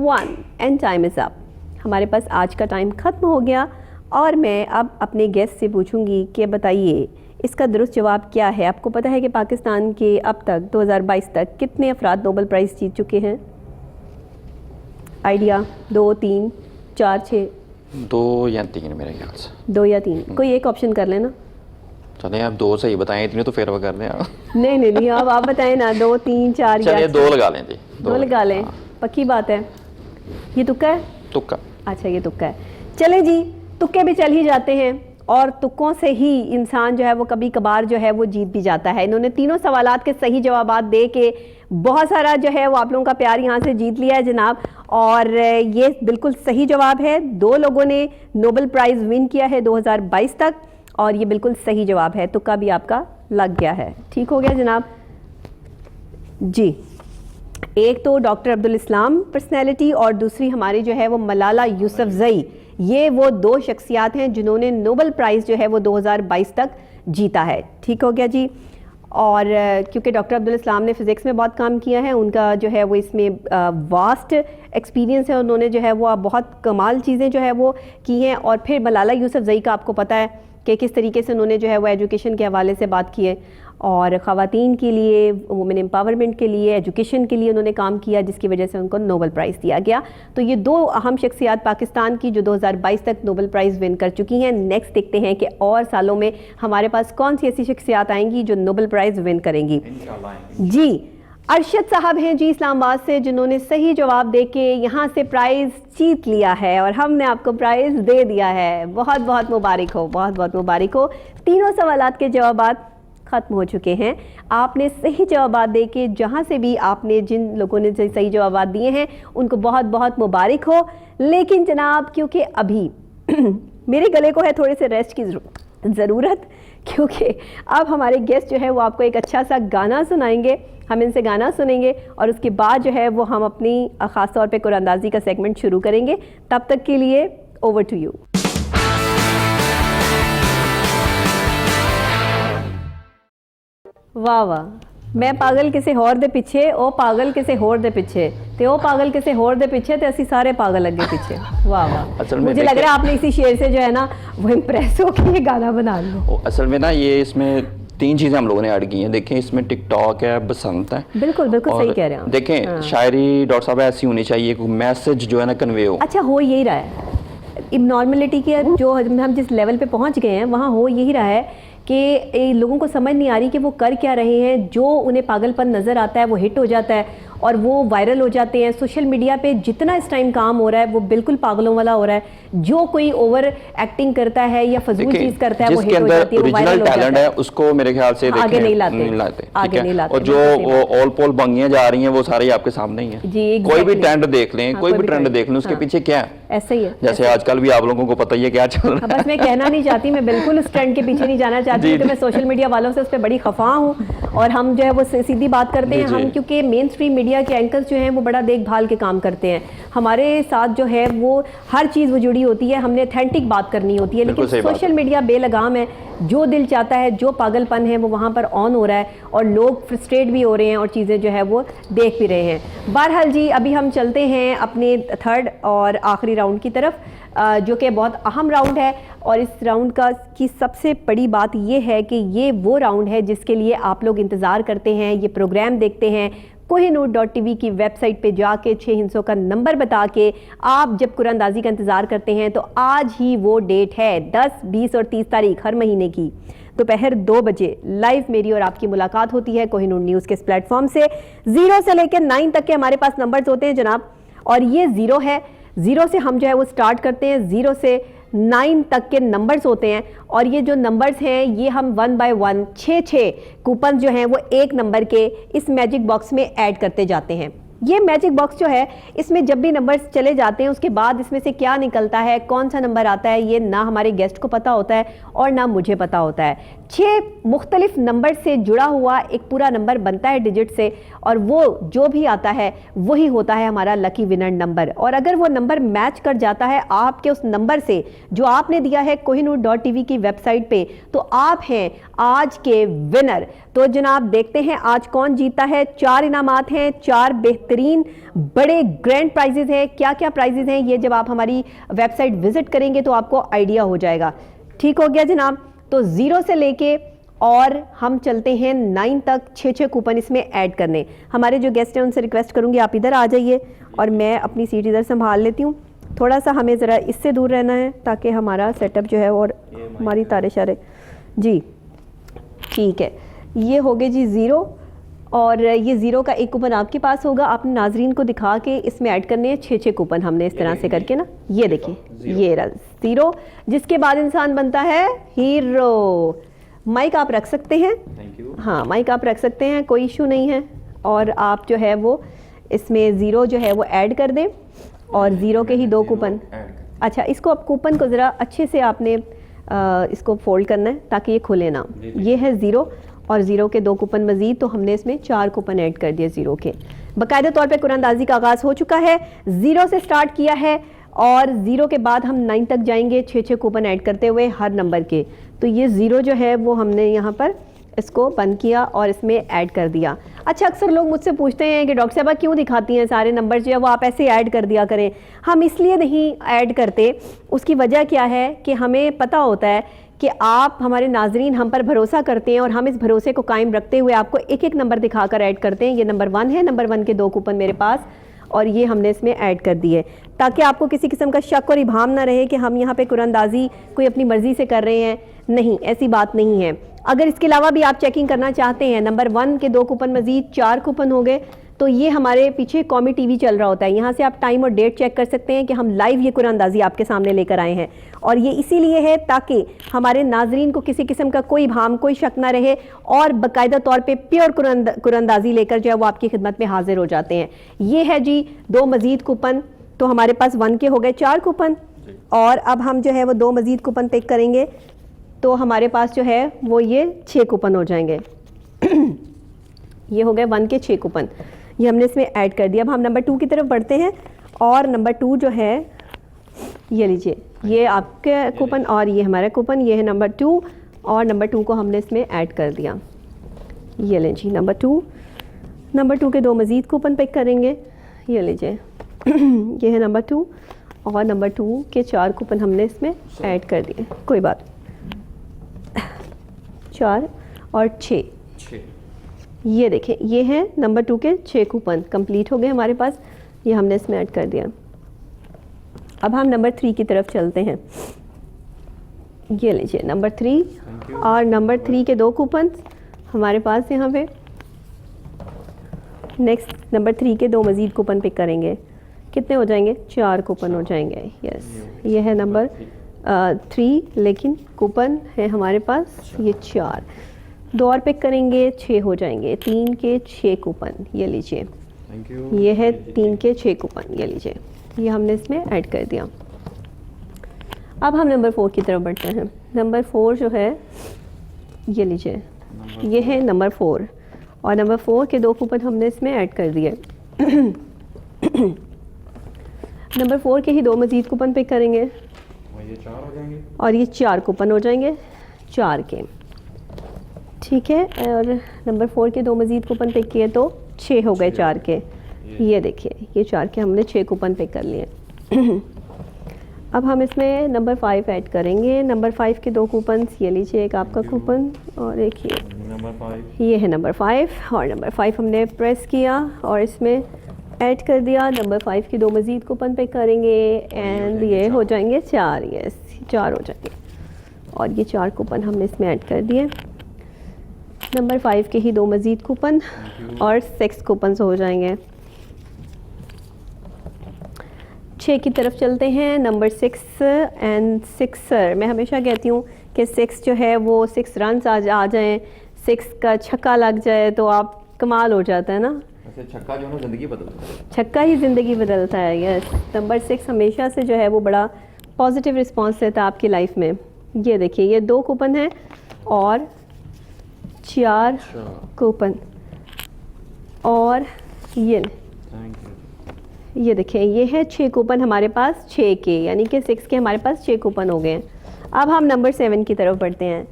1 एंड टाइम इज़ अप। हमारे पास आज का टाइम ख़त्म हो गया और मैं अब अपने गेस्ट से पूछूंगी कि बताइए इसका दुरुस्त जवाब क्या है। आपको पता है कि पाकिस्तान के अब तक 2022 तक कितने अफराद नोबेल प्राइज़ जीत चुके हैं? आइडिया? 2, 3, 4, 6? 2 या 3 मेरे ख्याल से। 2 या 3? कोई एक ऑप्शन कर लेना। चले आप 2 सही बताएं, इतने तो फेर कर लें आप। नहीं अब आप बताएं ना। 2, 3, 4 या 2 लगा लें जी। 2 लगा लें। पक्की बात है? ये तुक्का है? तुक्का। अच्छा ये तुक्का है। चले जी, तुक्के भी चल ही जाते हैं और तुक्कों से ही इंसान जो है वो कभी कभार जो है वो जीत भी जाता है। इन्होंने तीनों सवालात के सही जवाबात दे के बहुत सारा जो है वो आप लोगों का प्यार यहाँ से जीत लिया है जनाब। और ये बिल्कुल सही जवाब है। 2 लोगों ने नोबेल प्राइज़ विन किया है 2022 तक और ये बिल्कुल सही जवाब है। तुक्का भी आपका लग गया है। ठीक हो गया जनाब जी। एक तो डॉक्टर अब्दुल इस्लाम पर्सनैलिटी और दूसरी हमारी जो है वो मलाला यूसुफजई। ये वो 2 शख्सियात हैं जिन्होंने नोबेल प्राइज़ जो है वो 2022 तक जीता है। ठीक हो गया जी। और क्योंकि डॉक्टर अब्दुल इस्लाम ने फ़िज़िक्स में बहुत काम किया है, उनका जो है वो इसमें वास्ट एक्सपीरियंस है। उन्होंने जो है वो बहुत कमाल चीज़ें जो है वो की हैं। और फिर मलाला यूसुफजई का आपको पता है कि किस तरीके से उन्होंने जो है वो एजुकेशन के हवाले से बात की है और ख़वातीन के लिए, वुमेन एम्पावरमेंट के लिए, एजुकेशन के लिए उन्होंने काम किया जिसकी वजह से उनको नोबेल प्राइज़ दिया गया। तो ये 2 अहम शख्सियात पाकिस्तान की जो 2022 तक नोबेल प्राइज़ विन कर चुकी हैं। नेक्स्ट देखते हैं कि और सालों में हमारे पास कौन सी ऐसी शख्सियात आएंगी जो नोबेल प्राइज़ विन करेंगी। जी, अरशद साहब हैं जी इस्लामाबाद से जिन्होंने सही जवाब दे के यहाँ से प्राइज़ जीत लिया है और हमने आपको प्राइज़ दे दिया है। बहुत बहुत मुबारक हो, बहुत बहुत मुबारक हो। तीनों सवालात के जवाबात ख़त्म हो चुके हैं। आपने सही जवाब दे के जहाँ से भी आपने जिन लोगों ने सही जवाब दिए हैं उनको बहुत बहुत मुबारक हो। लेकिन जनाब क्योंकि अभी मेरे गले को है थोड़े से रेस्ट की ज़रूरत, क्योंकि अब हमारे गेस्ट जो है वो आपको एक अच्छा सा गाना सुनाएंगे। हम इनसे गाना सुनेंगे और उसके बाद जो है वो हम अपनी ख़ास तौर पे कुरानंदाजी का सेगमेंट शुरू करेंगे। तब तक के लिए ओवर टू यू। वाह वाह, मैं पागल किसे होर दे पिछे, ओ पागल किसे होर दे पिछे, ते ओ पागल किसे होर दे पिछे, ते असी सारे पागल लगे पीछे। वाह वाह, मुझे लग रहा है आपने इसी शेर से जो है ना वो इम्प्रेस होकर ये गाना बना लिया। असल में ना ये इसमें 3 चीज़ें हम लोगों ने ऐड की हैं। देखें, इसमें टिकटॉक है, बसंत है। बिल्कुल बिल्कुल सही कह रहे हैं। देखें, हाँ। शायरी डॉक्टर साहब ऐसी होनी चाहिए कि मैसेज जो है ना कन्वे हो। अच्छा, हो यही रहा है इबनॉर्मलिटी के जो हम जिस लेवल पे पहुंच गए हैं वहाँ हो यही रहा है कि लोगों को समझ नहीं आ रही कि वो कर क्या रहे हैं। जो उन्हें पागलपन नज़र आता है वो हिट हो जाता है और वो वायरल हो जाते हैं। सोशल मीडिया पे जितना इस टाइम काम हो रहा है वो बिल्कुल पागलों वाला हो रहा है। जो कोई ओवर एक्टिंग करता है या फजूल चीज़ करता है वो हिट हो जाती है, वो वायरल हो जाता है। उसको मेरे ख्याल से आगे नहीं लाते, आगे नहीं लाते। और जो ऑल पोल बंगियां जा रही हैं वो सारे आपके सामने ही हैं जी। कोई भी ट्रेंड देख लें, कोई भी ट्रेंड देख लें, उसके पीछे क्या है, ऐसा ही है। जैसे आजकल भी आप लोगों को पता ही है क्या चल रहा है। बस मैं कहना नहीं चाहती, मैं बिल्कुल उस ट्रेंड के पीछे नहीं जाना चाहती क्योंकि मैं सोशल मीडिया वालों से उस पर बड़ी खफा हूँ और हम जो है वो सीधी बात करते हैं। हम क्योंकि मेन स्ट्रीम मीडिया के एंकर्स जो हैं वो बड़ा देखभाल के काम करते हैं। हमारे साथ जो है वो हर चीज़ वो जुड़ी होती है, हमने ऑथेंटिक बात करनी होती है। लेकिन सोशल मीडिया बेलगाम है, जो दिल चाहता है, जो पागलपन है वो वहाँ पर ऑन हो रहा है और लोग फ्रस्ट्रेट भी हो रहे हैं और चीज़ें जो है वो देख भी रहे हैं। बहरहाल जी, अभी हम चलते हैं अपने थर्ड और आखिरी राउंड की तरफ, जो कि बहुत अहम राउंड है। और इस राउंड की सबसे बड़ी बात ये है कि ये वो राउंड है जिसके लिए आप लोग इंतज़ार करते हैं, ये प्रोग्राम देखते हैं। kohinoor.tv की वेबसाइट पे जाके 6 हिंसों का नंबर बता के आप जब कुरानंदाजी का इंतज़ार करते हैं तो आज ही वो डेट है 10, 20 और 30 तारीख हर महीने की दोपहर 2 बजे लाइव मेरी और आपकी मुलाकात होती है कोहिनूर न्यूज़ के इस प्लेटफॉर्म से। 0 से लेकर 9 तक के हमारे पास नंबर्स होते हैं जनाब, और ये 0 है। 0 से हम जो है वो स्टार्ट करते हैं, 0 से 9 तक के नंबर्स होते हैं। और ये जो नंबर्स हैं ये हम 1 बाय 1 6 कूपन जो हैं वो एक नंबर के इस मैजिक बॉक्स में ऐड करते जाते हैं। ये मैजिक बॉक्स जो है इसमें जब भी नंबर्स चले जाते हैं उसके बाद इसमें से क्या निकलता है, कौन सा नंबर आता है, ये ना हमारे गेस्ट को पता होता है और ना मुझे पता होता है। 6 मुख्तलिफ नंबर से जुड़ा हुआ एक पूरा नंबर बनता है डिजिट से, और वो जो भी आता है वही होता है हमारा लकी विनर नंबर। और अगर वो नंबर मैच कर जाता है आपके उस नंबर से जो आपने दिया है kohinoor.tv की वेबसाइट पे, तो आप हैं आज के विनर। तो जनाब देखते हैं आज कौन जीता है। 4 इनामात हैं, 4 बेहतरीन बड़े ग्रैंड प्राइजेज हैं। क्या क्या प्राइजेज हैं ये जब आप हमारी वेबसाइट विजिट करेंगे तो आपको आइडिया हो जाएगा। ठीक हो गया जनाब। तो 0 से लेके और हम चलते हैं 9 तक 6 कूपन इसमें ऐड करने। हमारे जो गेस्ट हैं उनसे रिक्वेस्ट करूंगी आप इधर आ जाइए और मैं अपनी सीट इधर संभाल लेती हूँ। थोड़ा सा हमें ज़रा इससे दूर रहना है ताकि हमारा सेटअप जो है और हमारी तारे शारे जी ठीक है। ये हो गए जी 0, और ये 0 का एक कूपन आपके पास होगा। आपने नाजरीन को दिखा के इसमें ऐड करने हैं 6 कूपन हमने इस तरह से करके ना, ये देखिए ये रहा 0, जिसके बाद इंसान बनता है हीरो। माइक आप रख सकते हैं, हाँ माइक आप रख सकते हैं, कोई इशू नहीं है। और आप जो है वो इसमें 0 जो है वो ऐड कर दें और 0 के ही 2 कूपन। अच्छा, इसको अब कूपन को ज़रा अच्छे से आपने इसको फोल्ड करना है ताकि ये खुले ना। ये है 0 और 0 के 2 कूपन मजीद, तो हमने इसमें 4 कूपन ऐड कर दिए 0 के। बाकायदा तौर पे कुरानंदाजी का आगाज़ हो चुका है। 0 से स्टार्ट किया है और 0 के बाद हम 9 तक जाएंगे 6 कूपन ऐड करते हुए हर नंबर के। तो ये 0 जो है वो हमने यहाँ पर इसको बंद किया और इसमें ऐड कर दिया। अच्छा, अक्सर लोग मुझसे पूछते हैं कि डॉक्टर साहब क्यों दिखाती हैं सारे नंबर जो है वो आप ऐसे ऐड कर दिया करें। हम इसलिए नहीं ऐड करते, उसकी वजह क्या है कि हमें पता होता है कि आप हमारे नाजरीन हम पर भरोसा करते हैं और हम इस भरोसे को कायम रखते हुए आपको एक एक नंबर दिखाकर ऐड करते हैं। ये नंबर 1 है, नंबर 1 के 2 कूपन मेरे पास और ये हमने इसमें ऐड कर दिए ताकि आपको किसी किस्म का शक और इबाम ना रहे कि हम यहाँ पे कुरानंदाजी कोई अपनी मर्जी से कर रहे हैं। नहीं, ऐसी बात नहीं है। अगर इसके अलावा भी आप चेकिंग करना चाहते हैं, नंबर 1 के 2 कूपन मजीद 4 कूपन हो गए, तो ये हमारे पीछे कौमी टीवी चल रहा होता है, यहाँ से आप टाइम और डेट चेक कर सकते हैं कि हम लाइव ये कुरानंदाजी आपके सामने लेकर आए हैं। और ये इसीलिए है ताकि हमारे नाजरीन को किसी किस्म का कोई भाम, कोई शक ना रहे और बाकायदा तौर पे प्योर कुरानंदाजी लेकर जो है वो आपकी खिदमत में हाजिर हो जाते हैं। ये है जी 2 मजीद कूपन, तो हमारे पास 1 के हो गए 4 कूपन और अब हम जो है वो 2 मजीद कूपन पिक करेंगे तो हमारे पास जो है वो ये 6 कूपन हो जाएंगे। ये हो गए 1 के 6 कूपन, ये हमने इसमें ऐड कर दिया। अब हम नंबर 2 की तरफ बढ़ते हैं और नंबर 2 जो है ये लीजिए, ये आपके कूपन और ये हमारा कूपन, ये है नंबर 2 और नंबर 2 को हमने इसमें ऐड कर दिया। ये लें जी नंबर 2 के 2 मज़ीद कूपन पिक करेंगे, ये लीजिए ये है नंबर 2 और नंबर 2 के 4 कूपन हमने इसमें ऐड कर दिए, कोई बात 4 और 6, ये देखें ये है नंबर 2 के 6 कूपन कंप्लीट हो गए हमारे पास, ये हमने इसमें ऐड कर दिया। अब हम नंबर 3 की तरफ चलते हैं, ये लीजिए नंबर 3 और नंबर 3 के 2 कूपन हमारे पास यहाँ पे। नेक्स्ट नंबर 3 के 2 मज़ीद कूपन पिक करेंगे, कितने हो जाएंगे 4 कूपन हो जाएंगे। यस ये है नंबर 3 लेकिन कूपन है हमारे पास ये 4, 2 और पिक करेंगे 6 हो जाएंगे, 3 के 6 कूपन ये लीजिए, ये है 3 के 6 कूपन ये लीजिए, ये हमने इसमें ऐड कर दिया। अब हम नंबर 4 की तरफ बढ़ते हैं। नंबर 4 जो है ये लीजिए, ये है नंबर 4 और नंबर 4 के 2 कूपन हमने इसमें ऐड कर दिए। नंबर 4 के ही 2 मज़ीद कूपन पिक करेंगे और ये 4 हो जाएंगे और ये 4 कूपन हो जाएंगे 4 के, ठीक है। और नंबर 4 के 2 मज़ीद कूपन पिक किए तो 6 हो गए 4 के, ये देखिए ये 4 के हमने 6 कूपन पिक कर लिए। अब हम इसमें नंबर 5 ऐड करेंगे। नंबर 5 के 2 कूपन ये लीजिए, एक आपका कूपन और एक ये नंबर 5, ये है नंबर 5 और नंबर 5 हमने प्रेस किया और इसमें ऐड कर दिया। नंबर 5 के 2 मज़ीद कूपन पे करेंगे एंड ये हो जाएंगे 4, यस 4 हो जाएंगे और ये 4 कूपन हमने इसमें ऐड कर दिए। नंबर 5 के ही 2 मज़ीद कूपन और 6 कूपन हो जाएंगे। 6 की तरफ चलते हैं। नंबर 6 एंड 6 मैं हमेशा कहती हूँ कि 6 जो है वो 6 रन्स आ जाएं, 6 का छक्का लग जाए तो आप कमाल हो जाता है ना। वैसे छक्का जो है ना ज़िंदगी बदलता है, छक्का ही ज़िंदगी बदलता है। यस नंबर 6 हमेशा से जो है वो बड़ा पॉजिटिव रिस्पांस देता है आपकी लाइफ में। ये देखिए ये 2 कूपन हैं और 4 कूपन और ये देखिए ये है 6 कूपन हमारे पास 6 के, यानी कि 6 के हमारे पास 6 कूपन हो गए हैं। अब हम नंबर 7 की तरफ बढ़ते हैं।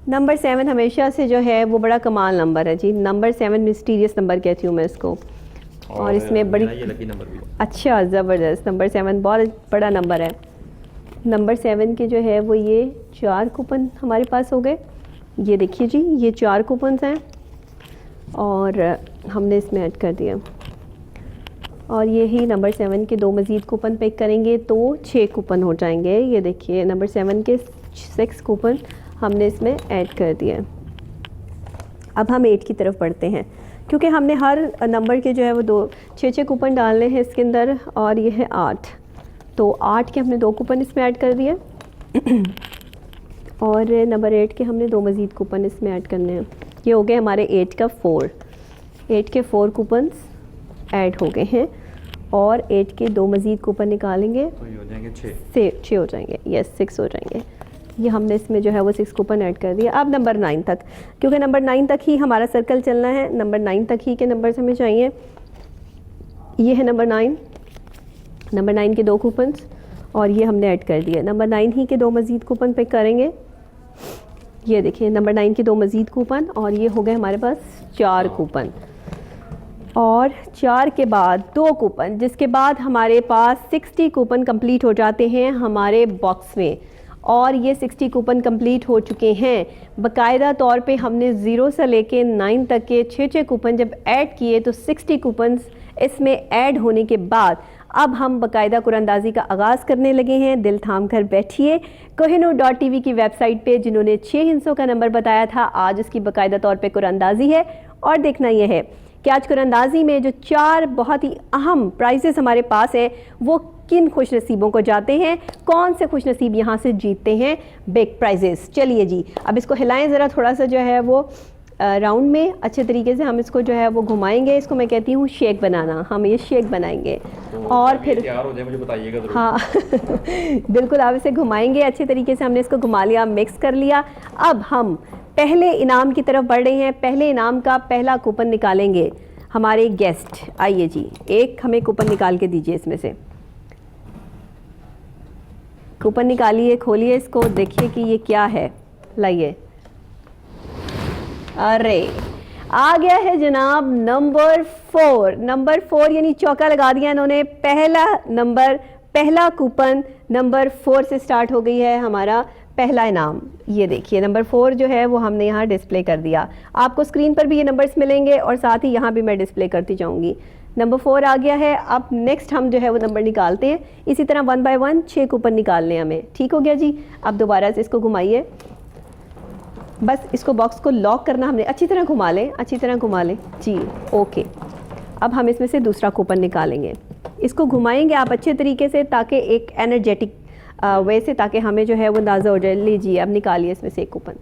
नंबर 7 हमेशा से जो है वो बड़ा कमाल नंबर है जी। नंबर 7 मिस्टीरियस नंबर कहती हूँ मैं इसको और इसमें बड़ी ये लकी नंबर भी। अच्छा ज़बरदस्त, नंबर 7 बहुत बड़ा नंबर है। नंबर 7 के जो है वो ये 4 कूपन हमारे पास हो गए, ये देखिए जी ये 4 कूपन्स हैं और हमने इसमें ऐड कर दिया और ये ही नंबर 7 के 2 मज़ीद कूपन पिक करेंगे तो 6 कूपन हो जाएंगे। ये देखिए नंबर 7 के 6 कूपन हमने इसमें ऐड कर दिया। अब हम 8 की तरफ बढ़ते हैं क्योंकि हमने हर नंबर के जो है वो 6 कूपन डालने हैं इसके अंदर और ये है 8, तो 8 के हमने 2 कूपन इसमें ऐड कर दिए और नंबर 8 के हमने 2 मज़ीद कूपन इसमें ऐड करने हैं। ये हो गए हमारे 8 का 4, 8 के 4 कूपन्स ऐड हो गए हैं और 8 के 2 मज़ीद कूपन निकालेंगे तो ये हो जाएंगे 6 हो जाएंगे, यस 6 हो जाएंगे। ये हमने इसमें जो है वो 6 कूपन ऐड कर दिया। अब नंबर 9 तक, क्योंकि नंबर 9 तक ही हमारा सर्कल चलना है, नंबर 9 तक ही के नंबर हमें चाहिए। ये है नंबर 9, नंबर 9 के 2 कूपन्स और ये हमने ऐड कर दिया। नंबर 9 ही के 2 मज़ीद कूपन पिक करेंगे, ये देखिए नंबर 9 के 2 मज़ीद कूपन और ये हो गए हमारे पास 4 कूपन और 4 के बाद 2 कूपन, जिसके बाद हमारे पास 60 कूपन कंप्लीट हो जाते हैं हमारे बॉक्स में और ये 60 कूपन कंप्लीट हो चुके हैं। बाकायदा तौर पे हमने 0 से लेके 9 तक के 6 कूपन जब ऐड किए तो 60 कूपन इसमें ऐड होने के बाद अब हम बाकायदा कुरानंदाजी का आगाज़ करने लगे हैं। दिल थाम कर बैठिए। Kohinoor.tv की वेबसाइट पे जिन्होंने 6 हिस्सों का नंबर बताया था, आज उसकी बाकायदा तौर पे कुरानंदाजी है और देखना यह है कि आज कुरानंदाजी में जो 4 बहुत ही अहम प्राइजेस हमारे पास है वो किन खुश नसीबों को जाते हैं, कौन से खुश नसीब यहाँ से जीतते हैं बिग प्राइजेस। चलिए जी अब इसको हिलाएं ज़रा, थोड़ा सा जो है वो राउंड में अच्छे तरीके से हम इसको जो है वो घुमाएंगे। इसको मैं कहती हूँ शेक बनाना, हम ये शेक बनाएंगे तो और फिर तैयार हो जाए मुझे बताइएगा ज़रूर। हाँ बिल्कुल आप इसे घुमाएंगे अच्छे तरीके से। हमने इसको घुमा लिया, मिक्स कर लिया। अब हम पहले इनाम की तरफ बढ़ रहे हैं। पहले इनाम का पहला कूपन निकालेंगे हमारे गेस्ट। आइए जी, एक हमें कूपन निकाल के दीजिए, इसमें से कूपन निकालिए, खोलिए इसको, देखिए कि ये क्या है। लाइए, अरे आ गया है जनाब नंबर 4। नंबर 4 यानी चौका लगा दिया इन्होंने। पहला नंबर, पहला कूपन नंबर 4 से स्टार्ट हो गई है हमारा पहला इनाम। ये देखिए नंबर 4 जो है वो हमने यहाँ डिस्प्ले कर दिया। आपको स्क्रीन पर भी ये नंबर्स मिलेंगे और साथ ही यहाँ भी मैं डिस्प्ले करती जाऊँगी। नंबर 4 आ गया है। अब नेक्स्ट हम जो है वो नंबर निकालते हैं। इसी तरह 1 बाय 1 6 कूपन निकालने हैं हमें। ठीक हो गया जी। अब दोबारा से इसको घुमाइए, बस इसको बॉक्स को लॉक करना हमने। अच्छी तरह घुमा लें, अच्छी तरह घुमा लें जी, ओके। अब हम इसमें से दूसरा कूपन निकालेंगे। इसको घुमाएंगे आप अच्छे तरीके से, ताकि एक एनर्जेटिक वे से, ताकि हमें जो है वो अंदाज़ा हो जाए। लीजिए, अब निकालिए इसमें से एक कूपन,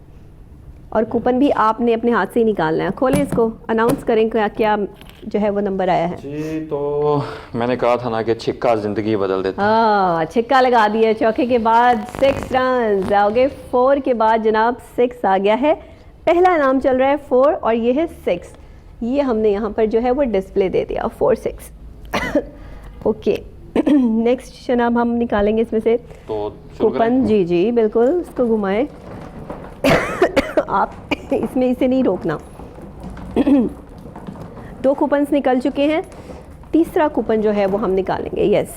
और कूपन भी आपने अपने हाथ से ही निकालना है। खोलें इसको, अनाउंस करें क्या क्या जो है वो नंबर आया है जी। तो मैंने कहा था ना कि छिक्का ज़िंदगी बदल देता है। हाँ, छिक्का लगा दिया। चौके के बाद 6 रन आओगे। 4 के बाद जनाब 6 आ गया है। पहला इनाम चल रहा है 4 और ये है 6। ये हमने यहाँ पर जो है वो डिस्प्ले दे दिया 4 6 ओके। नेक्स्ट जनाब हम निकालेंगे इसमें से तो कूपन। जी जी बिल्कुल, इसको घुमाएं। आप इसमें इसे नहीं रोकना। 2 कूपन्स निकल चुके हैं। तीसरा कूपन जो है वो हम निकालेंगे। यस,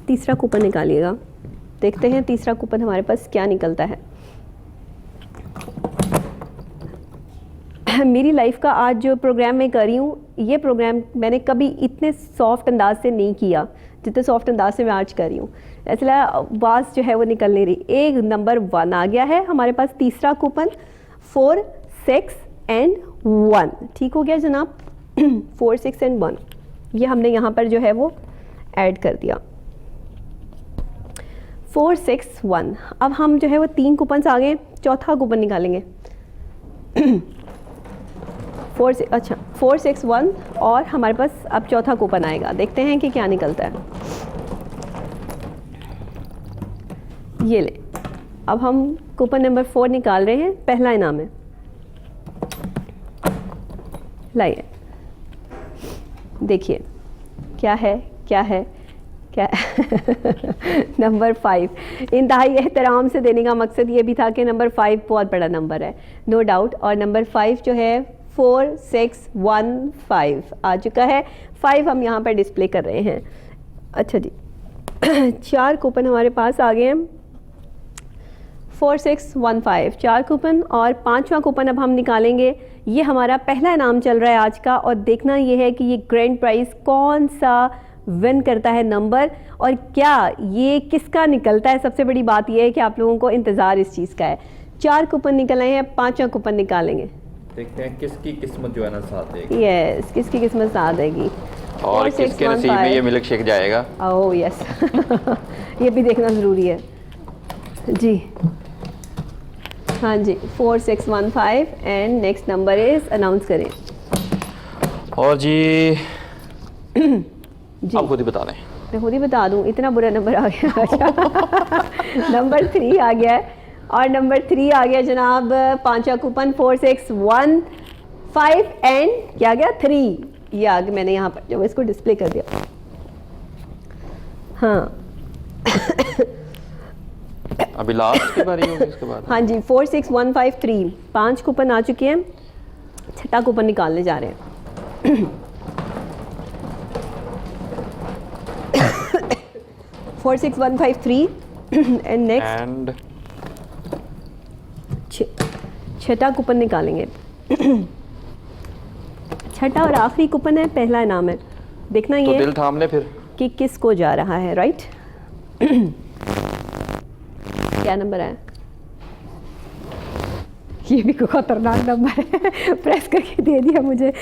तीसरा कूपन निकालिएगा। देखते हैं तीसरा कूपन हमारे पास क्या निकलता है। मेरी लाइफ का आज जो प्रोग्राम मैं कर रही हूँ, ये प्रोग्राम मैंने कभी इतने सॉफ्ट अंदाज से नहीं किया जितने सॉफ्ट अंदाज से मैं आज कर रही हूँ। इसलिए आवाज़ जो है वो निकल नहीं रही। एक नंबर 1 आ गया है हमारे पास। तीसरा कूपन 4 6 एंड 1। ठीक हो गया जनाब। 4 6 एंड 1 ये हमने यहाँ पर जो है वो ऐड कर दिया। 4 6 1। अब हम जो है वो 3 कूपन्स आ गए। चौथा कूपन निकालेंगे। 4 6 1 और हमारे पास अब चौथा कूपन आएगा। देखते हैं कि क्या निकलता है। ये ले, अब हम कूपन नंबर 4 निकाल रहे हैं। पहला इनाम है। लाइए, देखिए क्या है, क्या है, क्या नंबर 5। इंतहाई एहतराम से देने का मकसद ये भी था कि नंबर 5 बहुत बड़ा नंबर है, नो डाउट। और नंबर 5 जो है 4 6 1 5 आ चुका है। 5 हम यहाँ पर डिस्प्ले कर रहे हैं। अच्छा जी, 4 कूपन हमारे पास आ गए हैं। 4 6 1 5 4 कूपन, और 5वां कूपन अब हम निकालेंगे। ये हमारा पहला इनाम चल रहा है आज का, और देखना ये है कि ये ग्रैंड प्राइज़ कौन सा विन करता है नंबर, और क्या ये किसका निकलता है। सबसे बड़ी बात ये है कि आप लोगों को इंतज़ार इस चीज़ का है। 4 कूपन निकल आए हैं, 5वां कूपन निकालेंगे। देखते हैं किसकी किस्मत जो है ना साथ देगी। यस, किसकी किस्मत साथ देगी और किसके नसीब में ये मिल्क शेक जाएगा। ओह यस ये भी देखना ज़रूरी है जी। हाँ जी, 4 6 1 5 and next number is announce करें। और जी जी आप खुद ही बता दें। मैं खुद ही बता दूं, इतना बुरा नंबर आ गया। नंबर 3 आ गया है, और नंबर 3 आ गया जनाब 5वां कूपन 4 6 1 5 एंड क्या गया 3। ये आगे मैंने यहाँ पर जब इसको डिस्प्ले कर दिया। हाँ अभी लास्ट की बारी होगी इसके बाद। हाँ जी, 4 6 1 5 3 5 कूपन आ चुके हैं। छठा कूपन निकालने जा रहे हैं। 4 6 1 5 3 एंड नेक्स्ट एंड छठा कूपन निकालेंगे। छठा और आखिरी कूपन है, पहला इनाम है। देखना तो ये दिल थाम ले फिर कि किसको जा रहा है, राइट। क्या नंबर है? ये भी कोई खतरनाक नंबर है। प्रेस करके दे दिया मुझे।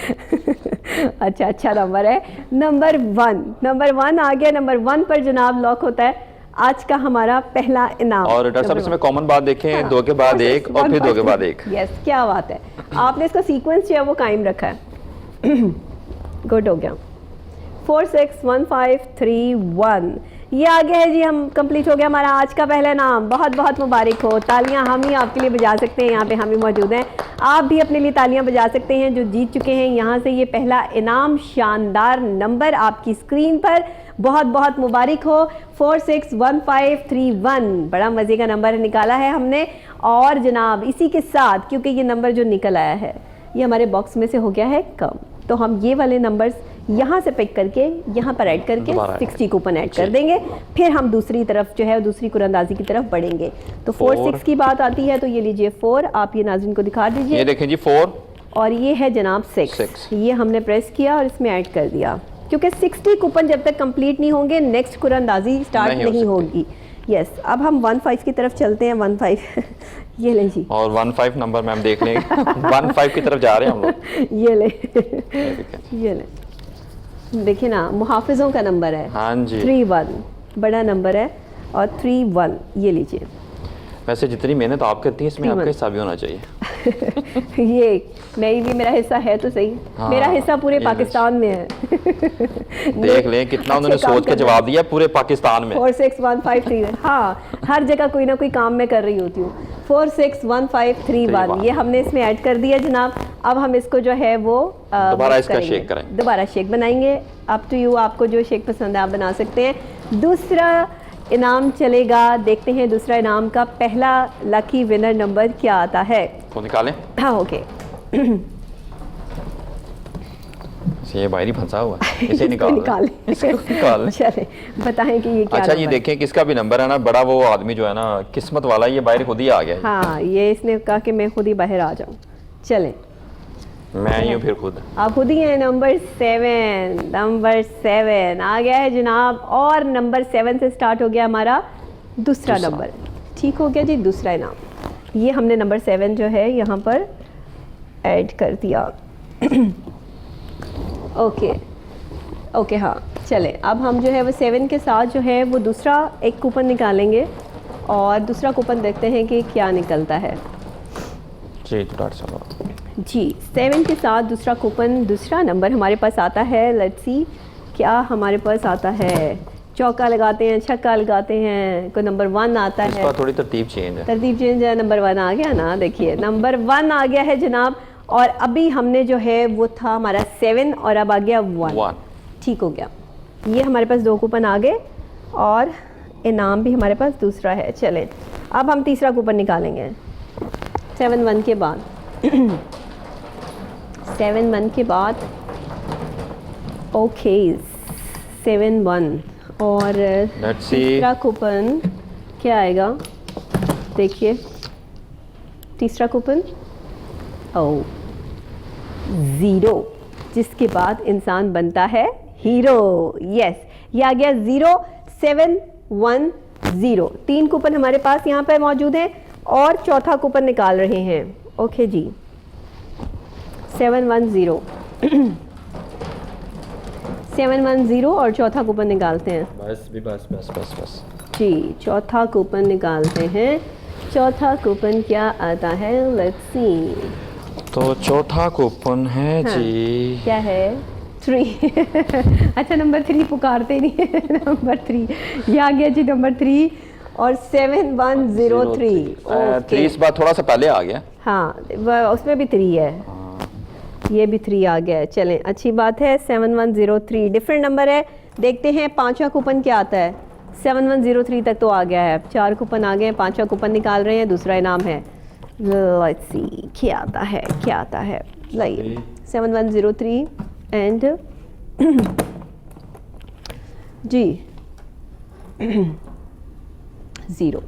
अच्छा नंबर है, नंबर 1। नंबर 1 आ गया। नंबर 1 पर जनाब लॉक होता है आज का हमारा पहला इनाम। और डॉक्टर साहब इसमें कॉमन बात देखें, हाँ, 2 के बाद 1 और फिर 2 के बाद 1। यस, क्या बात है, आपने इसका सीक्वेंस जो है वो कायम रखा है। गुड हो गया। 4 6 1 5 3 1 ये आ गया है जी, हम कंप्लीट हो गया हमारा आज का पहला नाम। बहुत बहुत मुबारक हो। तालियां हम ही आपके लिए बजा सकते हैं, यहाँ पे हम ही मौजूद हैं। आप भी अपने लिए तालियां बजा सकते हैं जो जीत चुके हैं यहाँ से ये पहला इनाम। शानदार नंबर आपकी स्क्रीन पर, बहुत बहुत मुबारक हो। 461531 बड़ा मज़े का नंबर निकाला है हमने। और जनाब इसी के साथ, क्योंकि ये नंबर जो निकल आया है ये हमारे बॉक्स में से हो गया है कम, तो हम ये वाले नंबर्स यहाँ से पिक करके यहाँ पर ऐड करके 60 कूपन ऐड कर देंगे। फिर हम दूसरी तरफ जो है दूसरी कुरानंदाजी की तरफ बढ़ेंगे। तो 4-6 की बात आती है तो ये लीजिए 4, आप ये नाज़रीन को दिखा दीजिए। ये देखें जी 4 और ये है जनाब 6। ये हमने प्रेस किया और इसमें ऐड कर दिया, क्योंकि 60 कूपन जब तक कंप्लीट नहीं होंगे नेक्स्ट कुरानंदाजी स्टार्ट नहीं होगी। यस, अब हम 15 की तरफ चलते हैं। 15 ये ले जी, और 15 नंबर में हम देख लेंगे 15 की तरफ जा रहे हैं हम लोग। ये ले ये ले, देखिए ना, मुहाफिजों का नंबर है। हाँ जी, 31 बड़ा नंबर है और 31 ये लीजिए। वैसे जितनी मेहनत आप करती हैं इसमें आपका हिस्सा भी होना चाहिए। ये मेरा हिस्सा है तो सही। हाँ, मेरा हिस्सा पूरे पाकिस्तान में है। देख लें कितना उन्होंने सोच के जवाब दिया, पूरे पाकिस्तान में। 461531, हाँ, हर जगह कोई ना कोई काम में कर रही होती हूँ। 461531 ये हमने इसमें ऐड कर दिया जनाब। अब हम इसको जो है वो दोबारा इसका शेक करें, दोबारा शेक बनाएंगे। अप टू यू, आपको जो शेक पसंद है आप बना सकते हैं। दूसरा इनाम चलेगा, देखते हैं दूसरा इनाम का पहला लकी विनर नंबर क्या आता है। तो निकालें। हाँ, ओके। ये बाहरी फंसा हुआ है, इसे निकाल चले बताएं कि ये क्या। अच्छा, ये देखें किसका भी नंबर है ना, बड़ा वो आदमी जो है ना किस्मत वाला, ये बाहर खुद ही आ गया है। हाँ, ये इसने कहा कि मैं खुद ही बाहर आ जाऊं। चलें, मैं ही हूँ फिर खुद। आप खुद ही हैं। नंबर 7 आ गया है जनाब। और नंबर 7 से स्टार्ट हो गया हमारा दूसरा नंबर। ठीक हो गया जी, दूसरा इनाम। ये हमने नंबर 7 जो है यहाँ पर ऐड कर दिया। ओके, हाँ, चले। अब हम जो है वो 7 के साथ जो है वो दूसरा एक कूपन निकालेंगे और दूसरा कूपन देखते हैं कि क्या निकलता है जी। तो डॉक्टर साहब जी, 7 के साथ दूसरा कूपन, दूसरा नंबर हमारे पास आता है। लेट्स सी क्या हमारे पास आता है। चौका लगाते हैं, छक्का लगाते हैं, कोई नंबर 1 आता है। थोड़ी तरतीब चेंज है। नंबर 1 आ गया ना, देखिए नंबर 1 आ गया है जनाब। और अभी हमने जो है वो था हमारा 7 और अब आ गया 1। ठीक हो गया। ये हमारे पास 2 कूपन आ गए और इनाम भी हमारे पास दूसरा है। चलें, अब हम तीसरा कूपन निकालेंगे 7-1 के बाद। 7-1 के बाद ओके 7-1 और तीसरा कूपन क्या आएगा, देखिए तीसरा कूपन 0, जिसके बाद इंसान बनता है हीरो। यस, ये आ गया 0710। 3 कूपन हमारे पास यहाँ पे मौजूद हैं और चौथा कूपन निकाल रहे हैं। ओके जी, 710 710 और चौथा कूपन निकालते हैं। बस जी, चौथा कूपन निकालते हैं। चौथा कूपन क्या आता है, लेट्स सी। तो चौथा कूपन है जी, क्या है, 3। अच्छा, नंबर 3 पुकारते नहीं है। नंबर 3 ये आ गया जी, नंबर 3 और 7103। 3 इस बार थोड़ा सा पहले आ गया। हाँ, उसमें भी 3 है, ये भी 3 आ गया है। चलें, अच्छी बात है। 7103 डिफरेंट नंबर है। देखते हैं 5वां कूपन क्या आता है। 7103 तक तो आ गया है, 4 कूपन आ गए हैं, 5वां कूपन निकाल रहे हैं, दूसरा इनाम है। लेट्स सी क्या आता है, लाइए 7103 एंड जी 0।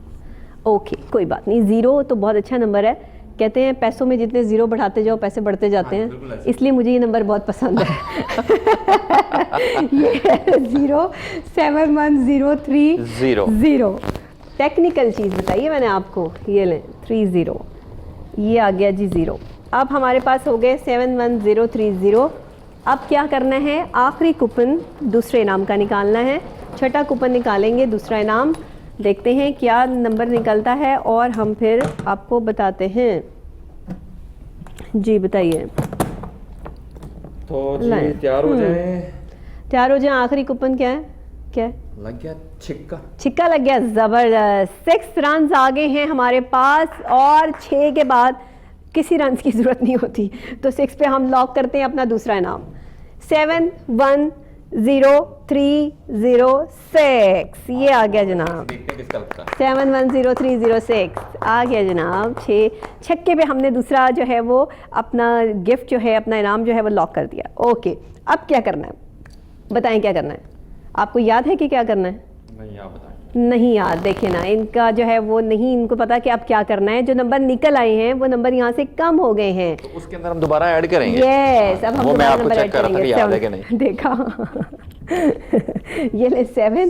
ओके, कोई बात नहीं, 0 तो बहुत अच्छा नंबर है। कहते हैं पैसों में जितने 0 बढ़ाते जाओ पैसे बढ़ते जाते हैं, इसलिए मुझे ये नंबर बहुत पसंद है। ये 07103 टेक्निकल चीज़ बताइए मैंने आपको। ये लें 30, ये आ गया जी 0। अब हमारे पास हो गए 71030। अब क्या करना है, आखिरी कूपन दूसरे इनाम का निकालना है। छठा कूपन निकालेंगे, दूसरा इनाम। देखते हैं क्या नंबर निकलता है और हम फिर आपको बताते हैं। जी बताइए। तो जी तैयार हो जाएं। तैयार हो जाएं। आखिरी कूपन क्या है? क्या लग गया छिक्का। छिक्का लग गया, जबरदस्त। 6 रन आ गए हैं हमारे पास और 6 के बाद किसी रन की जरूरत नहीं होती, तो 6 पे हम लॉक करते हैं अपना दूसरा इनाम। 710306 ये आ गया जनाब। देखते हैं किसका लगता है। 710306 आ गया जनाब। 6 छक्के पे हमने दूसरा जो है वो अपना गिफ्ट जो है, अपना इनाम जो है वो लॉक कर दिया। ओके, अब क्या करना है बताएं, क्या करना है? आपको याद है कि क्या करना है? नहीं, आप बताएं। नहीं याद, देखिए ना, इनका जो है वो नहीं, इनको पता कि अब क्या करना है। जो नंबर निकल आए हैं वो नंबर यहाँ से कम हो गए हैं, तो उसके अंदर हम दोबारा ऐड करेंगे। यस, अब हम वो मैं दोबारा आपको नंबर चेक ऐड कर रहा था कि करेंगे। याद है कि नहीं। देखा ये ले 7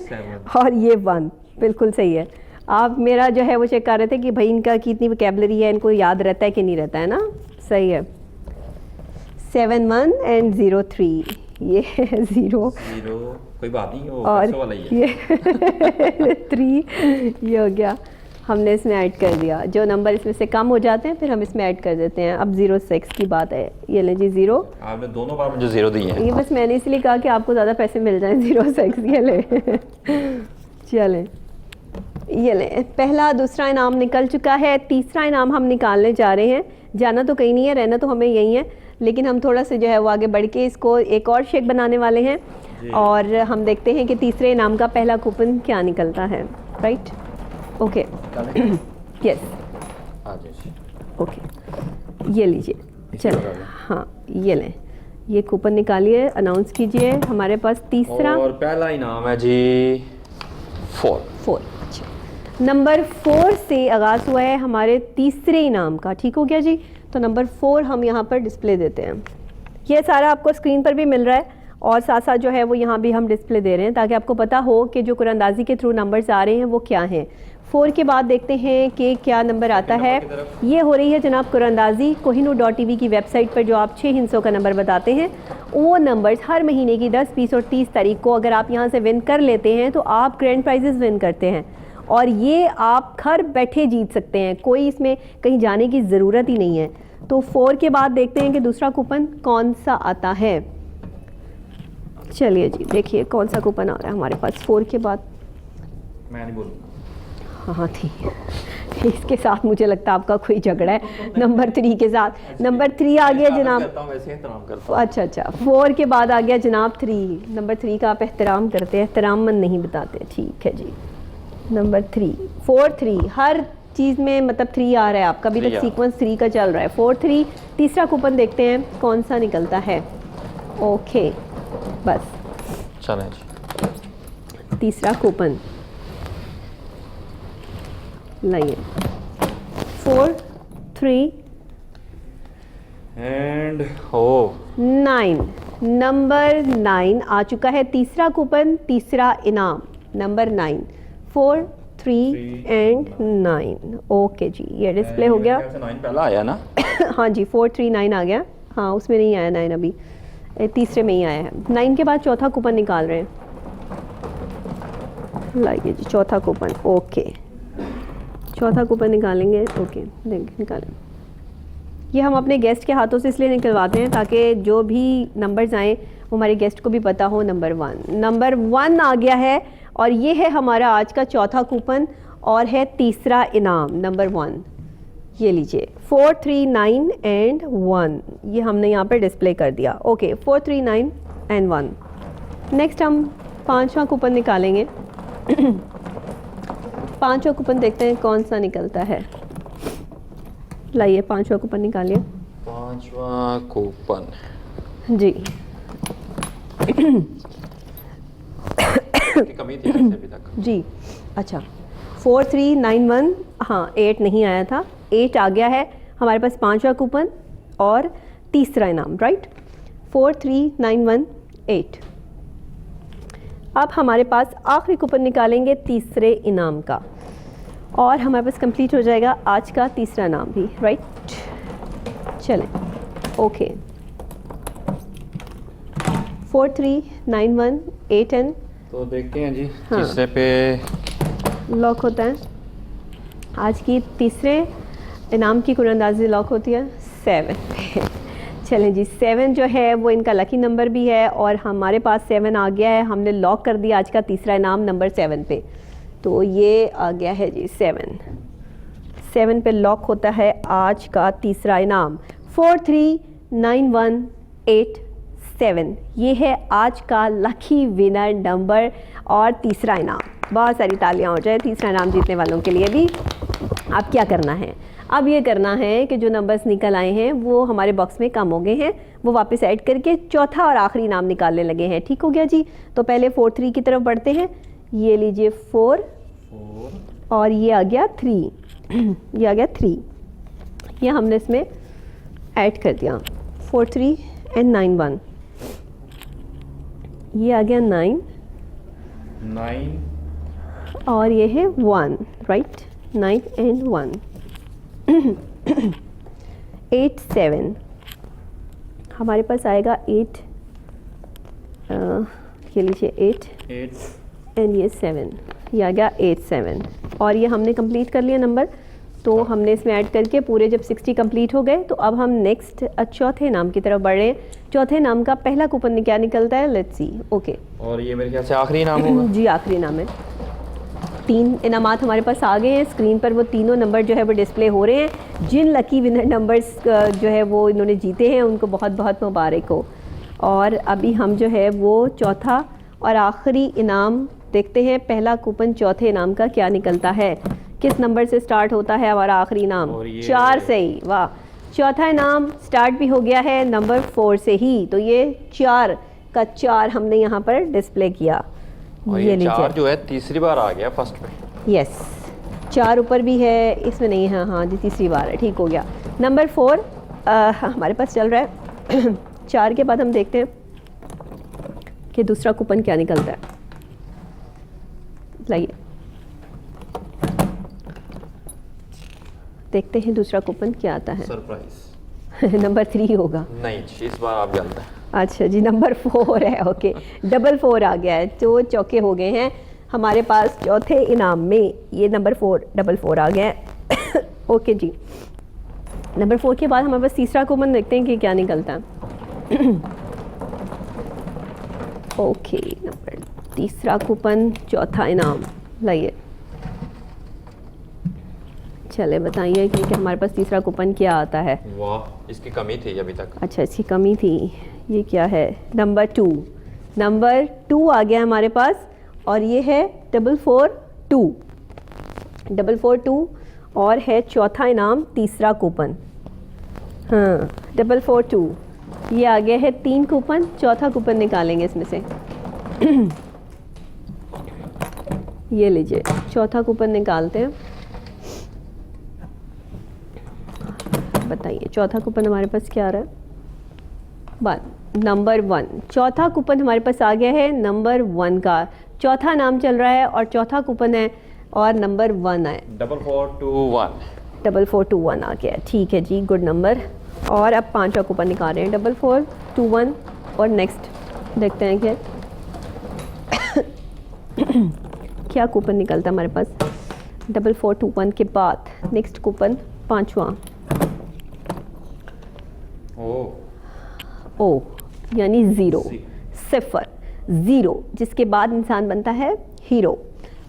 और ये 1 बिल्कुल सही है। आप मेरा जो है वो चेक कर रहे थे कि भाई इनका कितनी वोकैबुलरी है, इनको याद रहता है कि नहीं रहता है ना। सही है। 71 and 03 ये 0 कोई बात नहीं, वो और पैसों वाला ही है। ये 3 ये हो गया। हमने इसमें ऐड कर दिया, जो नंबर इसमें से कम हो जाते हैं फिर हम इसमें ऐड कर देते हैं। अब 06 की बात है। ये ले जी 0, आपने दोनों बार मुझे 0 दिए हैं। ये बस मैंने इसलिए कहा कि आपको ज़्यादा पैसे मिल जाएं। 06 ये ले चलें, ये ले पहला दूसरा इनाम निकल चुका है। तीसरा इनाम हम निकालने जा रहे हैं। जाना तो कहीं नहीं है, रहना तो हमें यहीं है, लेकिन हम थोड़ा सा जो है वो आगे बढ़ के इसको एक और शेक बनाने वाले हैं और हम देखते हैं कि तीसरे इनाम का पहला कूपन क्या निकलता है। राइट, ओके, यस, ओके, ये लीजिए। चलो, हाँ ये लें, ये कूपन निकालिए, अनाउंस कीजिए। हमारे पास तीसरा और पहला इनाम है जी 4। अच्छा, नंबर 4 से आगाज़ हुआ है हमारे तीसरे इनाम का। ठीक हो गया जी, तो नंबर 4 हम यहाँ पर डिस्प्ले देते हैं। ये सारा आपको स्क्रीन पर भी मिल रहा है और साथ साथ जो है वो यहाँ भी हम डिस्प्ले दे रहे हैं ताकि आपको पता हो कि जो कुरानंदाजी के थ्रू नंबर्स आ रहे हैं वो क्या हैं। 4 के बाद देखते हैं कि क्या नंबर आता है। ये हो रही है जनाब कुरानंदाजी। kohinoor.tv की वेबसाइट पर जो आप 6 हिस्सों का नंबर बताते हैं, वो नंबर्स हर महीने की 10, 20 और 30 तारीख को अगर आप यहाँ से विन कर लेते हैं तो आप ग्रैंड प्राइजेस विन करते हैं और ये आप घर बैठे जीत सकते हैं, कोई इसमें कहीं जाने की ज़रूरत ही नहीं है। तो 4 के बाद देखते हैं कि दूसरा कूपन कौन सा आता है। चलिए जी, देखिए कौन सा कूपन आ रहा है हमारे पास 4 के बाद। मैं नहीं बोलूँगा। हाँ ठीक, इसके साथ मुझे लगता है आपका कोई झगड़ा है नंबर 3 के साथ। नंबर 3 आ गया जनाब। अच्छा, 4 के बाद आ गया जनाब 3। नंबर 3 का आप एहतराम करते हैं, एहतराम मन नहीं बताते। ठीक है जी, नंबर 3 4 3 हर चीज़ में मतलब 3 आ रहा है आपका, अभी तक सीक्वेंस 3 का चल रहा है। 4 3 तीसरा कूपन देखते हैं कौन सा निकलता है। ओके, बस चलें जी, तीसरा कूपन लाइए। 4 3 एंड 9 नंबर 9 आ चुका है तीसरा कूपन, तीसरा इनाम नंबर 9 4 3 एंड 9। ओके जी, ये डिस्प्ले हो गया। 9 पहला आया ना। हाँ जी, 4 3 9 आ गया। हाँ, उसमें नहीं आया 9, अभी तीसरे में ही आया है। 9 के बाद चौथा कूपन निकाल रहे हैं। लाइए जी, चौथा कूपन। ओके, चौथा कूपन निकालेंगे। ओके, देखिए निकालें। ये हम अपने गेस्ट के हाथों से इसलिए निकलवाते हैं ताकि जो भी नंबर्स आएँ वो हमारे गेस्ट को भी पता हो। नंबर 1 आ गया है और ये है हमारा आज का चौथा कूपन और है तीसरा इनाम नंबर 1। ये लीजिए 4 3 9 एंड 1, ये हमने यहाँ पर डिस्प्ले कर दिया। Okay, 4 3 9 and 1। नेक्स्ट हम 5वां कूपन निकालेंगे। 5वां कूपन देखते हैं कौन सा निकलता है। लाइए 5वां कूपन निकालिए। 5वां कूपन जी कमी थी वैसे अभी तक जी। अच्छा, 4 3 9 1, हाँ 8 नहीं आया था, 8 आ गया है हमारे पास। 5वां कूपन और तीसरा इनाम। राइट, 4 3 9 1 8। अब हमारे पास आखिरी कूपन निकालेंगे तीसरे इनाम का और हमारे पास कंप्लीट हो जाएगा आज का तीसरा इनाम भी। राइट, चलें। ओके, 4 3 9 1 8 एंड तो देखते हैं जी। हाँ, तीसरे पे लॉक होता है। आज की तीसरे इनाम की कुरानंदाजी लॉक होती है 7 पे। चलें जी, 7 जो है वो इनका लकी नंबर भी है और हमारे पास 7 आ गया है। हमने लॉक कर दिया आज का तीसरा इनाम नंबर 7 पे। तो ये आ गया है जी 7 पे लॉक होता है आज का तीसरा इनाम 439187। ये है आज का लकी विनर नंबर और तीसरा इनाम। बहुत सारी तालियां हो जाए तीसरा इनाम जीतने वालों के लिए भी। अब क्या करना है, अब ये करना है कि जो नंबर्स निकल आए हैं वो हमारे बॉक्स में कम हो गए हैं, वो वापस ऐड करके चौथा और आखिरी इनाम निकालने लगे हैं। ठीक हो गया जी। तो पहले 43 की तरफ बढ़ते हैं। ये लीजिए 4 और ये आ गया 3 ये आ गया 3। ये हमने इसमें ऐड कर दिया 43 एंड 91। ये आ गया 9 और ये है 1, राइट, 9 एंड 1 8 7 हमारे पास आएगा 8। ये लीजिए 8 एंड ये 7। ये आ गया 8 7 और ये हमने कंप्लीट कर लिया नंबर। तो हमने इसमें ऐड करके पूरे जब 60 कंप्लीट हो गए तो अब हम नेक्स्ट चौथे नाम की तरफ बढ़ रहे हैं। चौथे नाम का पहला कूपन में क्या निकलता है, लेट्स सी। ओके, और ये मेरे ख्याल से आखिरी नाम होगा। जी आखिरी नाम है। 3 इनामात हमारे पास आ गए हैं। स्क्रीन पर वो तीनों नंबर जो है वो डिस्प्ले हो रहे हैं। जिन लकी विनर नंबर्स जो है वो इन्होंने जीते हैं उनको बहुत बहुत मुबारक हो। और अभी हम जो है वो चौथा और आखिरी इनाम देखते हैं। पहला कूपन चौथे इनाम का क्या निकलता है, किस नंबर से स्टार्ट होता है हमारा आखिरी इनाम। 4 से ही, वाह। चौथा इनाम स्टार्ट भी हो गया है नंबर 4 से ही। तो ये 4 का 4 हमने यहाँ पर डिस्प्ले किया। और ये 4 जो है तीसरी बार आ गया फर्स्ट पे। यस, 4 ऊपर भी है, इसमें नहीं है। हाँ जी, तीसरी बार है, ठीक हो गया। नंबर 4 हमारे पास चल रहा है। 4 के बाद हम देखते हैं कि दूसरा कूपन क्या निकलता है। लाइए देखते हैं दूसरा कूपन क्या आता है। सरप्राइज नंबर 3 होगा। नहीं, इस बार आप जानते हैं। अच्छा जी, नंबर 4 है। ओके, 4 आ गया है। तो चौके हो गए हैं हमारे पास चौथे इनाम में। ये नंबर 4 आ गया है। ओके जी, नंबर 4 के बाद हमारे पास तीसरा कूपन देखते हैं कि क्या निकलता है। ओके, नंबर तीसरा कूपन चौथा इनाम। लाइए चले बताइए कि हमारे पास तीसरा कूपन क्या आता है। वाह, इसकी कमी थी अभी तक। अच्छा, इसकी कमी थी। ये क्या है, नंबर 2 आ गया हमारे पास और ये है 442 और है चौथा इनाम तीसरा कूपन। हाँ, 442 ये आ गया है 3 कूपन। चौथा कूपन निकालेंगे इसमें से। ये लीजिए, चौथा कूपन निकालते हैं। बताइए चौथा कूपन हमारे पास क्या आ रहा है। नंबर 1, चौथा कूपन हमारे पास आ गया है नंबर 1 का। चौथा नाम चल रहा है और चौथा कूपन है और नंबर 1 है। 4421 आ गया। ठीक है जी, गुड नंबर। और अब 5वां कूपन निकाल रहे हैं 4421 और नेक्स्ट देखते हैं क्या कूपन निकलता है हमारे पास। 4421 के बाद नेक्स्ट कूपन 5वां। ओ यानी 0, 0 जिसके बाद इंसान बनता है हीरो।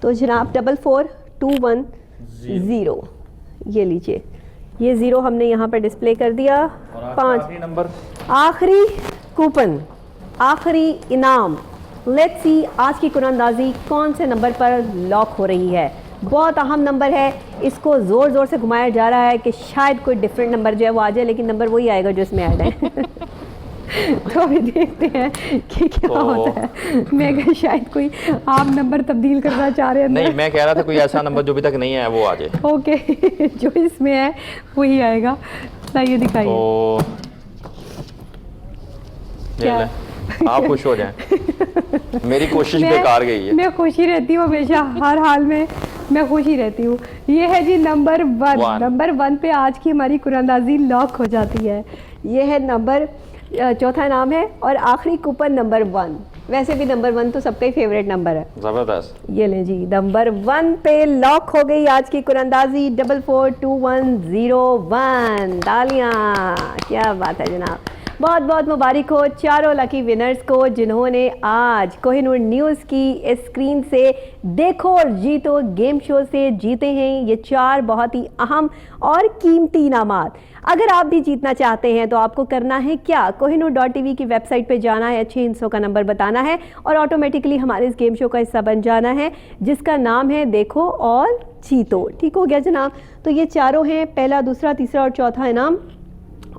तो जनाब 4421 ये लीजिए, ये 0 हमने यहाँ पर डिस्प्ले कर दिया। 5 नंबर आखिरी कूपन, आखिरी इनाम। लेट्स सी आज की कुरानंदाजी कौन से नंबर पर लॉक हो रही है। बहुत अहम नंबर है, इसको ज़ोर ज़ोर से घुमाया जा रहा है कि शायद कोई डिफरेंट नंबर जो है वो आ जाए, लेकिन नंबर वही आएगा जो इसमें ऐड है। तो अभी देखते हैं कि क्या होता है। मैं कहा शायद कोई आप नंबर तब्दील करना चाह रहे हैं। नहीं, मैं कह रहा था कोई ऐसा नंबर जो अभी तक नहीं आया वो आ जाए। ओके, जो इसमें है वही आएगा। लाइए दिखाइए। क्या आप खुश हो जाएं। मेरी कोशिश बेकार गई है। मैं खुशी रहती हूँ हमेशा, हर हाल में मैं खुशी रहती हूँ। ये है जी नंबर 1। नंबर 1 पे आज की हमारी कुरानंदाजी लॉक हो जाती है। ये है नंबर, चौथा नाम है और आखिरी कूपन नंबर 1। वैसे भी नंबर 1 तो सबका ही फेवरेट नंबर है। जबरदस्त। ये ले जी, नंबर 1 पे लॉक हो गई आज की कुरानंदाजी 442101। तालियां, क्या बात है जनाब। बहुत बहुत मुबारक हो चारों लकी विनर्स को जिन्होंने आज कोहिनूर न्यूज़ की स्क्रीन से देखो और जीतो गेम शो से जीते हैं ये 4 बहुत ही अहम और कीमती इनामात। अगर आप भी जीतना चाहते हैं तो आपको करना है क्या, kohinoor.tv की वेबसाइट पे जाना है, अच्छे हिस्सों का नंबर बताना है और ऑटोमेटिकली हमारे इस गेम शो का हिस्सा बन जाना है जिसका नाम है देखो और जीतो। ठीक हो गया जनाब। तो ये चारों हैं, पहला, दूसरा, तीसरा और चौथा इनाम।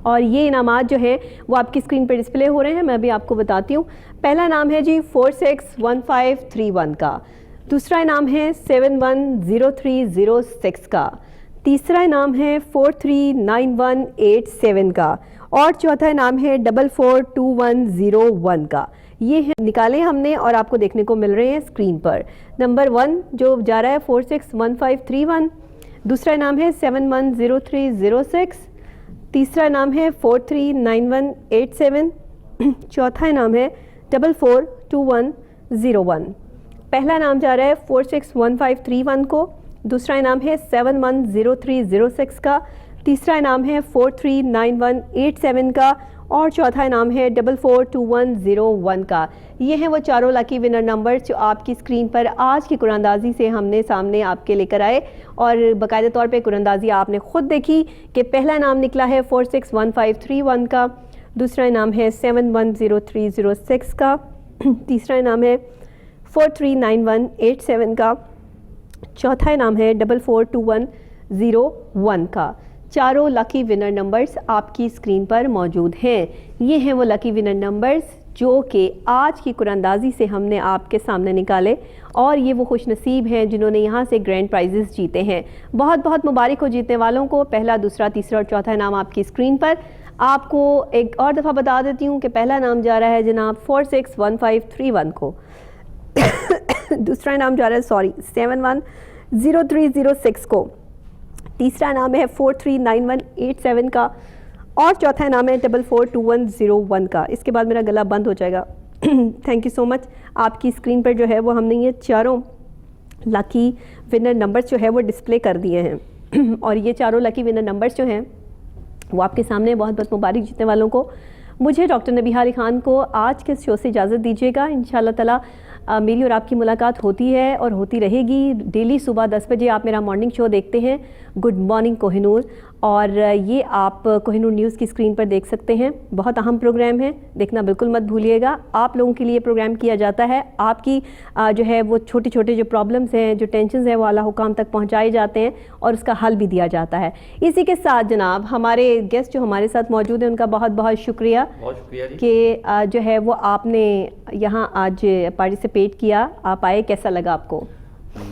और ये इनामात जो हैं वो आपकी स्क्रीन पर डिस्प्ले हो रहे हैं, मैं भी आपको बताती हूँ। पहला नाम है जी 461531 का, दूसरा इनाम है 710306 का, तीसरा इनाम है 439187 का और चौथा इनाम है 442101 का। ये है निकाले हमने और आपको देखने को मिल रहे हैं स्क्रीन पर। नंबर 1 जो जा रहा है 461531, दूसरा इनाम है 710306, तीसरा इनाम है 439187, चौथा इनाम है 442101। पहला इनाम जा रहा है 461531 को, दूसरा इनाम है 710306 का, तीसरा इनाम है 439187 का और चौथा इनाम है 442101 का। ये हैं वो चारों लकी विनर नंबर्स जो आपकी स्क्रीन पर आज की कुरानंदाजी से हमने सामने आपके लेकर आए और बाकायदा तौर पे कुरानंदाजी आपने खुद देखी कि पहला इनाम निकला है 461531 का, दूसरा इनाम है 710306 का, तीसरा इनाम है 439187 का, चौथा इनाम है 442101 का। चारों लकी विनर नंबर्स आपकी स्क्रीन पर मौजूद हैं। ये हैं वो लकी विनर नंबर्स जो कि आज की कुरानंदाजी से हमने आपके सामने निकाले और ये वो खुशनसीब हैं जिन्होंने यहाँ से ग्रैंड प्राइजेस जीते हैं। बहुत बहुत मुबारक हो जीतने वालों को। पहला, दूसरा, तीसरा और चौथा इनाम आपकी स्क्रीन पर। आपको एक और दफ़ा बता देती हूँ कि पहला इनाम जा रहा है जनाब 461531 को, दूसरा इनाम जा रहा है 710306 को, तीसरा इनाम है 439187 का और चौथा इनाम है 442101 का। इसके बाद मेरा गला बंद हो जाएगा। Thank you so much. आपकी स्क्रीन पर जो है वो हमने ये चारों लकी विनर नंबर्स जो है वो डिस्प्ले कर दिए हैं और ये चारों लकी विनर नंबर्स जो हैं वो आपके सामने। बहुत बहुत मुबारक जीतने वालों को। मुझे डॉक्टर नबीहा अली खान को आज के शो से इजाज़त दीजिएगा। इंशाल्लाह ताला मेरी और आपकी मुलाकात होती है और होती रहेगी। डेली सुबह 10 बजे आप मेरा मॉर्निंग शो देखते हैं, गुड मॉर्निंग कोहिनूर, और ये आप कोहिनूर न्यूज़ की स्क्रीन पर देख सकते हैं। बहुत अहम प्रोग्राम है, देखना बिल्कुल मत भूलिएगा। आप लोगों के लिए प्रोग्राम किया जाता है। आपकी जो है वो छोटे छोटे जो प्रॉब्लम्स हैं, जो टेंशन है, वो आला हुकाम तक पहुँचाए जाते हैं और उसका हल भी दिया जाता है। इसी के साथ जनाब हमारे गेस्ट जो हमारे साथ मौजूद हैं उनका बहुत बहुत शुक्रिया कि जो है वो आपने यहाँ आज पार्टिसिपेट किया। आप आए, कैसा लगा आपको?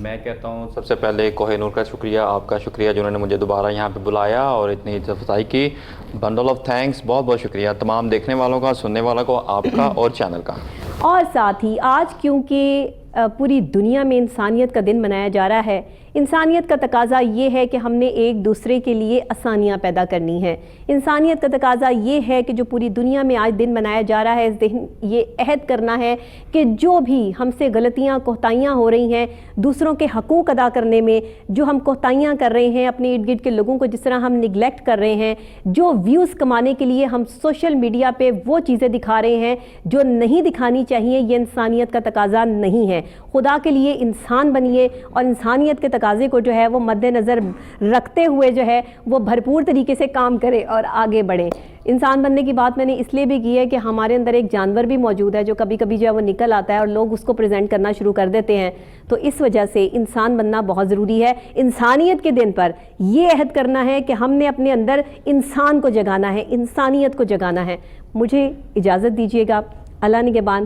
मैं कहता हूँ सबसे पहले कोहिनूर का शुक्रिया, आपका शुक्रिया जिन्होंने मुझे दोबारा यहाँ पे बुलाया और इतनी इज्जत अफजाई की। बंडल ऑफ थैंक्स, बहुत बहुत शुक्रिया तमाम देखने वालों का, सुनने वालों को, आपका और चैनल का। और साथ ही आज क्योंकि पूरी दुनिया में इंसानियत का दिन मनाया जा रहा है, इंसानियत का तकाजा ये है कि हमने एक दूसरे के लिए आसानियाँ पैदा करनी है। इंसानियत का तकाजा ये है कि जो पूरी दुनिया में आज दिन मनाया जा रहा है, इस दिन ये अहद करना है कि जो भी हमसे गलतियाँ कोताहियाँ हो रही हैं, दूसरों के हकूक़ अदा करने में जो हम कोताहियाँ कर रहे हैं, अपने इर्द गिर्द के लोगों को जिस तरह हम निगलेक्ट कर रहे हैं, जो व्यूज़ कमाने के लिए हम सोशल मीडिया पे वो चीज़ें दिखा रहे हैं जो नहीं दिखानी चाहिए, ये इंसानियत का तकाजा नहीं है। खुदा के लिए इंसान बनिए और इंसानियत के तकाजे को जो है वो मद्देनज़र रखते हुए जो है वो भरपूर तरीके से काम करें और आगे बढ़ें। इंसान बनने की बात मैंने इसलिए भी की है कि हमारे अंदर एक जानवर भी मौजूद है जो कभी कभी जो है वो निकल आता है और लोग उसको प्रेजेंट करना शुरू कर देते हैं। तो इस वजह से इंसान बनना बहुत ज़रूरी है। इंसानियत के दिन पर ये अहद करना है कि हमने अपने अंदर इंसान को जगाना है, इंसानियत को जगाना है। मुझे इजाज़त दीजिएगा। अल्लाह निगहबान।